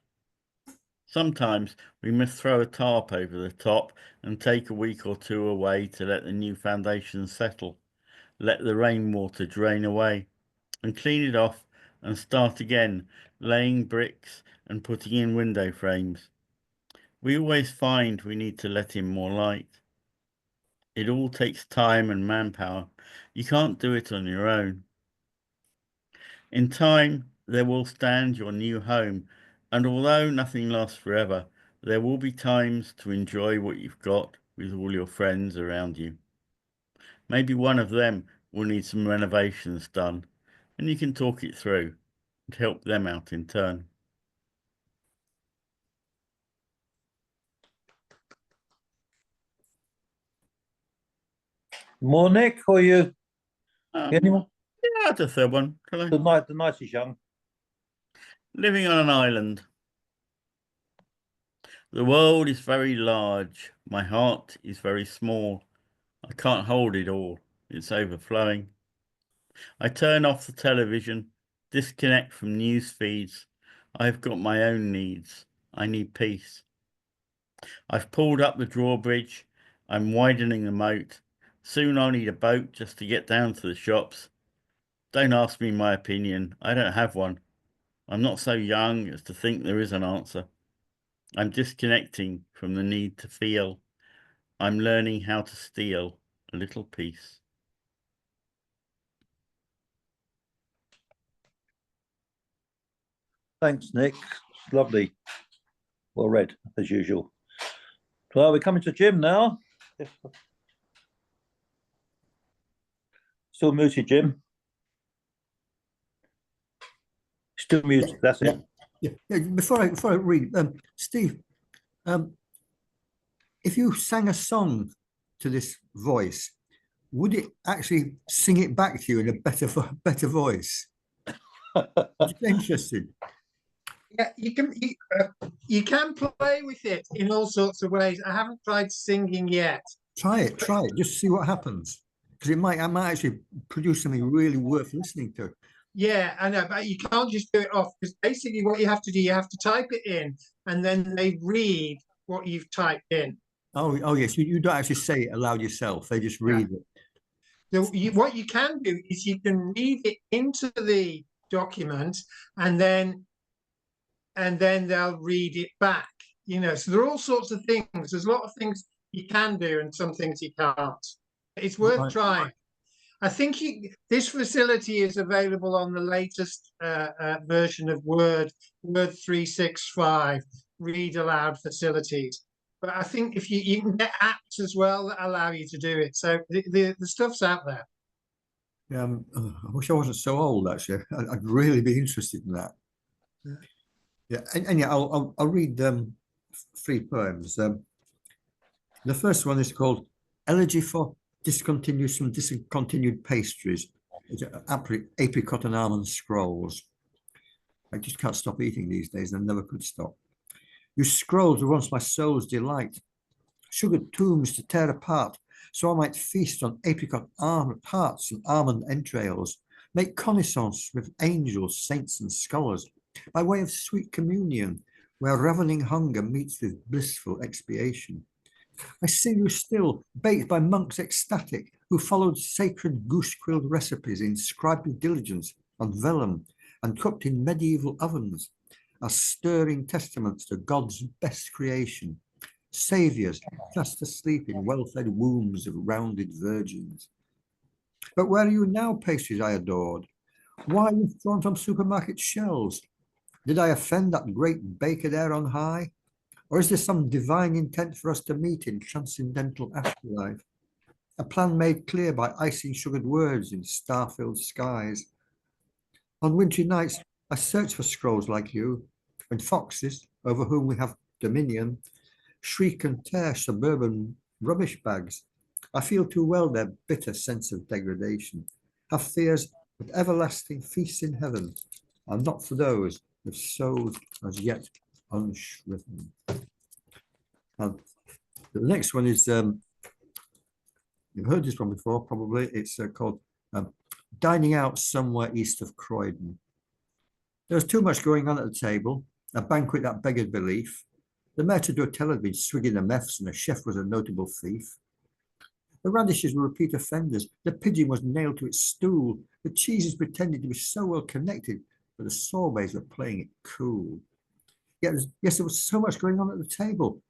Sometimes we must throw a tarp over the top and take a week or two away to let the new foundations settle, let the rainwater drain away, and clean it off and start again, laying bricks and putting in window frames. We always find we need to let in more light. It all takes time and manpower. You can't do it on your own. In time, there will stand your new home, and although nothing lasts forever, there will be times to enjoy what you've got with all your friends around you. Maybe one of them will need some renovations done, and you can talk it through and help them out in turn. More, Nick, or you? Anyone? Yeah, that's a third one. Shall I? The night is young. Living on an island. The world is very large. My heart is very small. I can't hold it all. It's overflowing. I turn off the television, disconnect from news feeds. I've got my own needs. I need peace. I've pulled up the drawbridge. I'm widening the moat. Soon I'll need a boat just to get down to the shops. Don't ask me my opinion. I don't have one. I'm not so young as to think there is an answer. I'm disconnecting from the need to feel. I'm learning how to steal a little peace. Thanks, Nick. Lovely. Well read, as usual. Well, we're coming to Jim now. Still muted, Jim. Still muted. That's it. Yeah. Before I read, Steve, if you sang a song to this voice, would it actually sing it back to you in a better voice? I'm interested. Yeah, you can play with it in all sorts of ways. I haven't tried singing yet. Try it. Just see what happens, because I might actually produce something really worth listening to. Yeah, I know, but you can't just do it off, because basically what you have to do, you have to type it in, and then they read what you've typed in. Oh yes, you don't actually say it aloud yourself. They just read it. So what you can do is you can read it into the document, and then they'll read it back. You know, so there are all sorts of things. There's a lot of things you can do and some things you can't. It's worth Right. trying. I think this facility is available on the latest version of Word 365, read aloud facilities. But I think if you can get apps as well that allow you to do it. So the stuff's out there. I wish I wasn't so old. Actually, I'd really be interested in that. Yeah, and yeah, I'll read 3 poems. The first one is called "Elegy for Discontinued Pastries." It's apricot and almond scrolls. I just can't stop eating these days, and never could stop. You scrolls were once my soul's delight, sugared tombs to tear apart, so I might feast on apricot hearts and almond entrails, make connaissance with angels, saints, and scholars, by way of sweet communion, where ravening hunger meets with blissful expiation. I see you still, baked by monks ecstatic, who followed sacred goose-quilled recipes inscribed with diligence on vellum and cooked in medieval ovens, as stirring testaments to God's best creation, saviours fast asleep in well-fed wombs of rounded virgins. But where are you now, pastries I adored? Why withdrawn from supermarket shelves? Did I offend that great baker there on high? Or is there some divine intent for us to meet in transcendental afterlife? A plan made clear by icing sugared words in star-filled skies. On wintry nights, I search for scrolls like you, when foxes, over whom we have dominion, shriek and tear suburban rubbish bags. I feel too well their bitter sense of degradation, have fears that everlasting feasts in heaven are not for those with souls as yet unshriven. And the next one is, you've heard this one before, probably. It's called Dining Out Somewhere East of Croydon. There was too much going on at the table, a banquet that beggared belief. The maître d'hôtel had been swigging the meths, and the chef was a notable thief. The radishes were repeat offenders. The pigeon was nailed to its stool. The cheeses pretended to be so well connected, but the sorbets were playing it cool. Yes, there was so much going on at the table.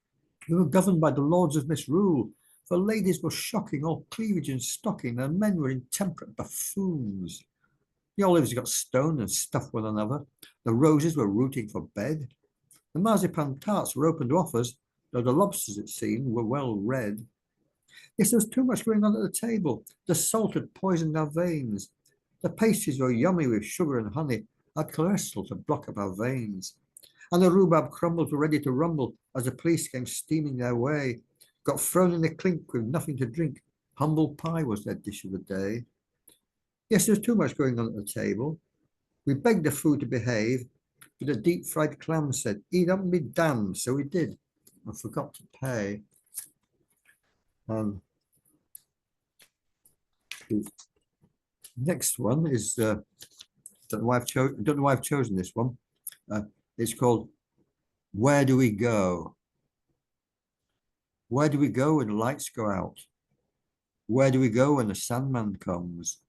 We were governed by the lords of misrule. For ladies were shocking, all cleavage and stocking, and men were intemperate buffoons. The olives got stoned and stuffed one another. The roses were rooting for bed. The marzipan tarts were open to offers, though the lobsters, it seemed, were well read. Yes, there was too much going on at the table. The salt had poisoned our veins. The pastries were yummy with sugar and honey, had cholesterol to block up our veins. And the rhubarb crumbles were ready to rumble as the police came steaming their way, got thrown in the clink with nothing to drink. Humble pie was their dish of the day. Yes, there was too much going on at the table. We begged the food to behave, but the deep-fried clam said, "Eat up and be damned," so we did, and forgot to pay. The next one is, don't know why I've chosen this one. It's called Where Do We Go? Where do we go when the lights go out? Where do we go when the Sandman comes?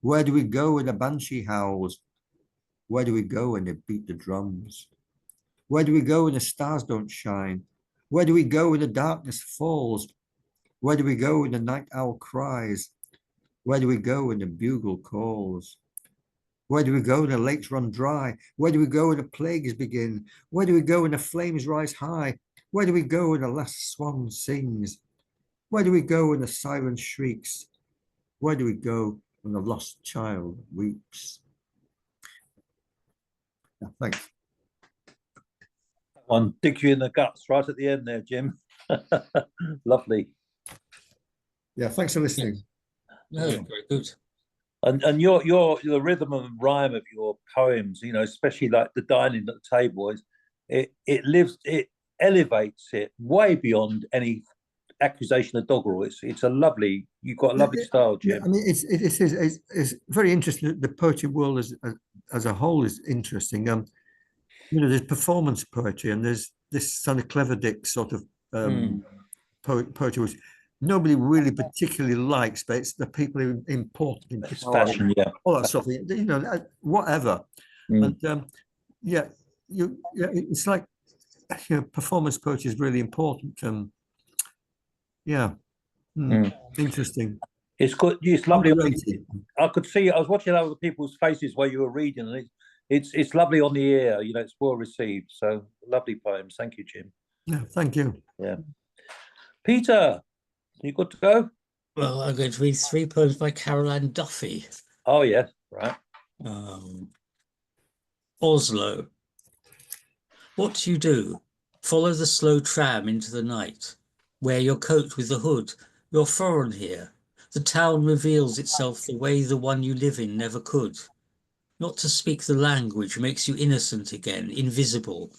Where do we go when the banshee howls? Where do we go when they beat the drums? Where do we go when the stars don't shine? Where do we go when the darkness falls? Where do we go when the night owl cries? Where do we go when the bugle calls? Where do we go when the lakes run dry? Where do we go when the plagues begin? Where do we go when the flames rise high? Where do we go when the last swan sings? Where do we go when the siren shrieks? Where do we go when the lost child weeps? Yeah, thanks. One digs you in the guts right at the end there, Jim. Lovely. Yeah, thanks for listening. No, very good. And the rhythm and rhyme of your poems, you know, especially like the dining at the table, it elevates it way beyond any accusation of doggerel. It's a lovely, you've got a lovely style, Jim. Yeah, I mean, it's very interesting. The poetry world as a whole is interesting. You know, there's performance poetry and there's this kind of clever dick sort of Mm. poetry, which nobody really particularly likes, but it's the people who important in It's power, fashion, yeah. all that stuff. You know, whatever. Mm. And yeah, it's like, you know, performance poetry is really important. Yeah, interesting. It's good. It's lovely. Underrated. I could see. I was watching other people's faces while you were reading, and it's lovely on the ear. You know, it's well received. So lovely poems. Thank you, Jim. Yeah, thank you. Yeah, Peter, you good to go? Well, I'm going to read 3 poems by Caroline Duffy. Oh yeah, right. Oslo. What do you do? Follow the slow tram into the night. Wear your coat with the hood. You're foreign here. The town reveals itself the way the one you live in never could. Not to speak the language makes you innocent again, invisible.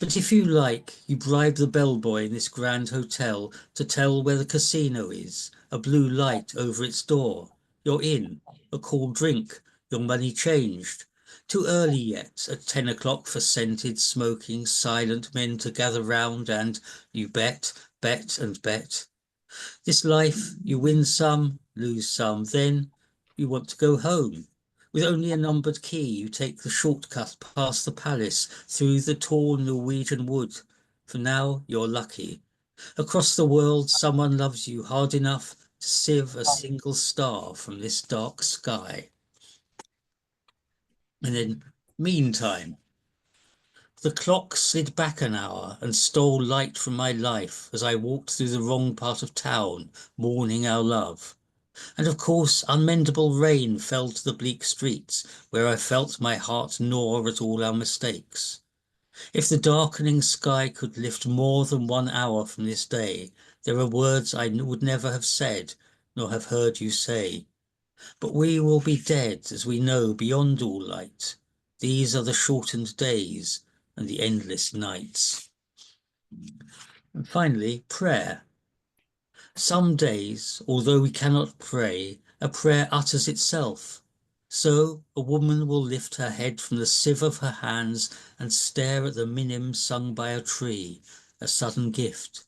But if you like, you bribe the bellboy in this grand hotel to tell where the casino is, a blue light over its door. You're in, a cool drink, your money changed. Too early yet, at 10 o'clock for scented, smoking, silent men to gather round and you bet, bet and bet. This life, you win some, lose some, then you want to go home. With only a numbered key, you take the shortcut past the palace, through the tall Norwegian wood. For now, you're lucky. Across the world, someone loves you hard enough to sieve a single star from this dark sky. And then, meantime, the clock slid back an hour and stole light from my life as I walked through the wrong part of town, mourning our love. And of course, unmendable rain fell to the bleak streets, where I felt my heart gnaw at all our mistakes. If the darkening sky could lift more than 1 hour from this day, there are words I would never have said, nor have heard you say. But we will be dead, as we know, beyond all light. These are the shortened days and the endless nights. And finally, prayer. Some days, although we cannot pray, a prayer utters itself. So a woman will lift her head from the sieve of her hands and stare at the minim sung by a tree, a sudden gift.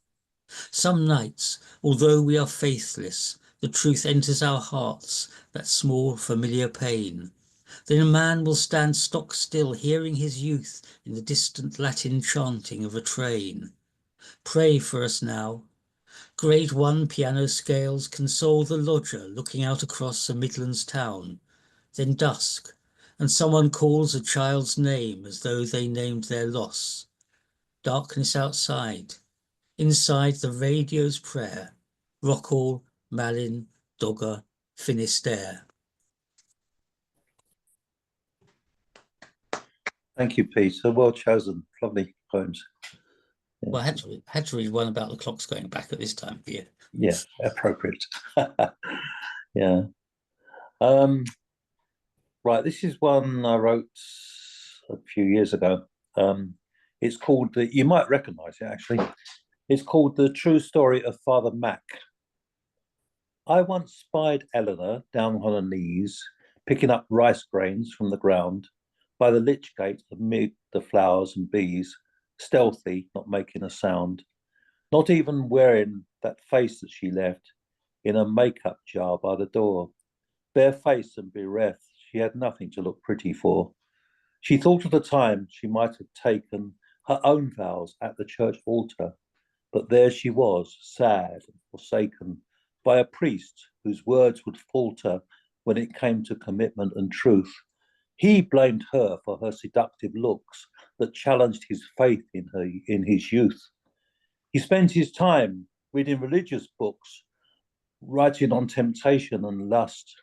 Some nights, although we are faithless, the truth enters our hearts, that small familiar pain. Then a man will stand stock still, hearing his youth in the distant Latin chanting of a train. Pray for us now. Grade 1 piano scales console the lodger looking out across a Midlands town. Then dusk, and someone calls a child's name as though they named their loss. Darkness outside. Inside the radio's prayer. Rockall, Malin, Dogger, Finisterre. Thank you, Peter. Well chosen. Lovely poems. Yeah. Well, I had to read one about the clocks going back at this time of year. Yeah, appropriate. Yeah. Right, this is one I wrote a few years ago. It's called, you might recognize it actually. It's called The True Story of Father Mac. I once spied Eleanor down on her knees, picking up rice grains from the ground by the lich gate amid the flowers and bees, stealthy, not making a sound, not even wearing that face that she left in a makeup jar by the door. Bare face and bereft, she had nothing to look pretty for. She thought of the time she might have taken her own vows at the church altar, but there she was, sad and forsaken by a priest whose words would falter when it came to commitment and truth. He blamed her for her seductive looks that challenged his faith in his youth. He spent his time reading religious books, writing on temptation and lust,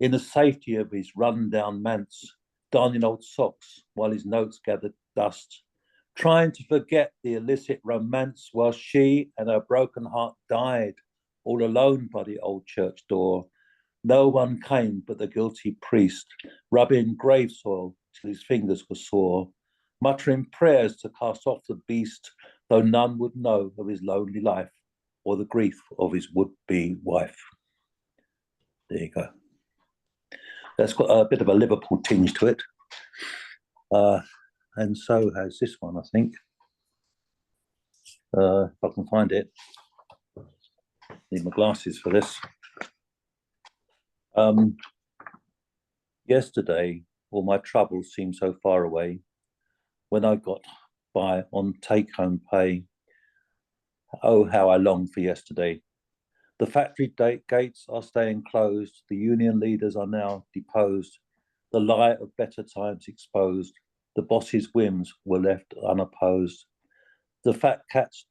in the safety of his run-down manse, darning old socks while his notes gathered dust, trying to forget the illicit romance while she and her broken heart died, all alone by the old church door. No one came but the guilty priest, rubbing grave soil till his fingers were sore, muttering prayers to cast off the beast, though none would know of his lonely life or the grief of his would-be wife. There you go. That's got a bit of a Liverpool tinge to it. And so has this one, I think. If I can find it. Need my glasses for this. Yesterday, all my troubles seemed so far away. When I got by on take-home pay, oh, how I long for yesterday. The factory gates are staying closed. The union leaders are now deposed. The light of better times exposed. The boss's whims were left unopposed. The fat cats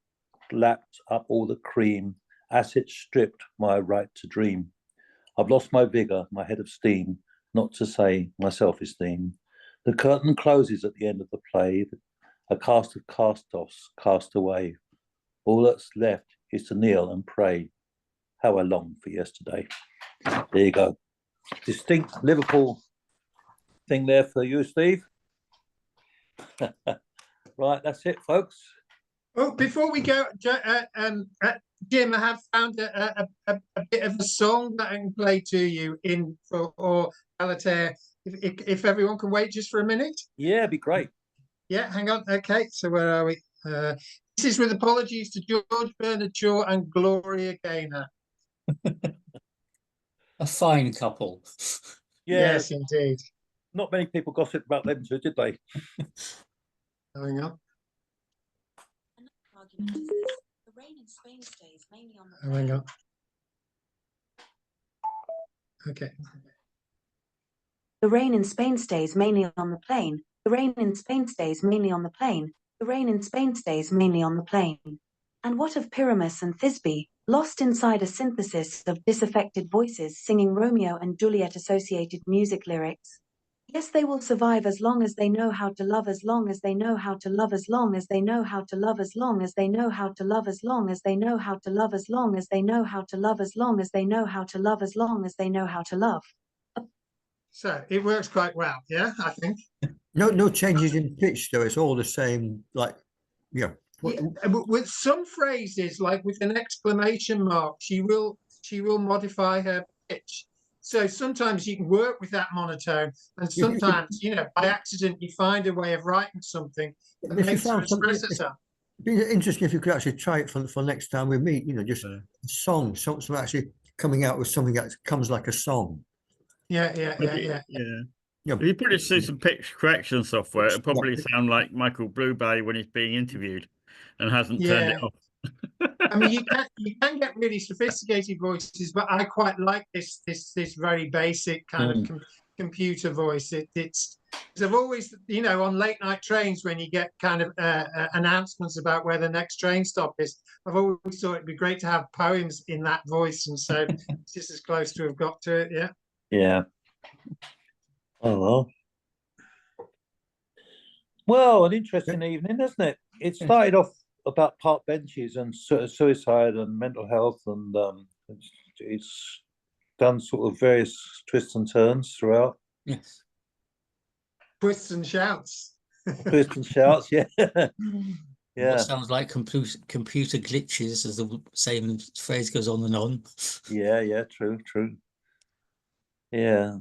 lapped up all the cream. Acid stripped my right to dream. I've lost my vigor, my head of steam, not to say my self-esteem. The curtain closes at the end of the play. A cast of cast-offs cast away. All that's left is to kneel and pray. How I long for yesterday. There you go. Distinct Liverpool thing there for you, Steve. Right, that's it, folks. Oh, before we go, Jim, I have found a bit of a song that I can play to you in or Alitair. If everyone can wait just for a minute. Yeah, it'd be great. Yeah, hang on. Okay, so where are we? This is with apologies to George Bernard Shaw and Gloria Gaynor. A fine couple. Yeah, Yes, indeed. not many people gossiped about them two, did they? Hang on. Argument is this: the rain in Spain stays mainly on the Hang plain. on. Okay. The rain in Spain stays mainly on the plain. The rain in Spain stays mainly on the plain. The rain in Spain stays mainly on the plain. And what of Pyramus and Thisbe, lost inside a synthesis of disaffected voices singing Romeo and Juliet associated music lyrics? Yes, they will survive as long as they know how to love, as long as they know how to love, as long as they know how to love, as long as they know how to love, as long as they know how to love, as long as they know how to love, as long as they know how to love, as long as they know how to love. So it works quite well, yeah, I think. No changes in pitch though. It's all the same. Like, yeah. Yeah, with some phrases, like with an exclamation mark, she will modify her pitch. So sometimes you can work with that monotone, and sometimes, by accident, you find a way of writing something that If you makes her found something, express herself. it'd be interesting if you could actually try it for next time we meet. Just a song, something actually coming out with something that comes like a song. Yeah. Yeah. If you put it through some pitch correction software, it'll probably sound like Michael Blueberry when he's being interviewed and hasn't turned it off. I mean, you can get really sophisticated voices, but I quite like this very basic kind of computer voice. It's I've always, on late night trains when you get kind of announcements about where the next train stop is, I've always thought it'd be great to have poems in that voice, and so it's just as close to have got to it. Yeah. Yeah. Oh well. Well, an interesting evening, isn't it? It started off about park benches and suicide and mental health, and it's done sort of various twists and turns throughout. Yes. Twists and shouts. Twists and shouts, yeah. What Yeah, sounds like computer glitches, as the same phrase goes on and on. yeah, true. Yeah.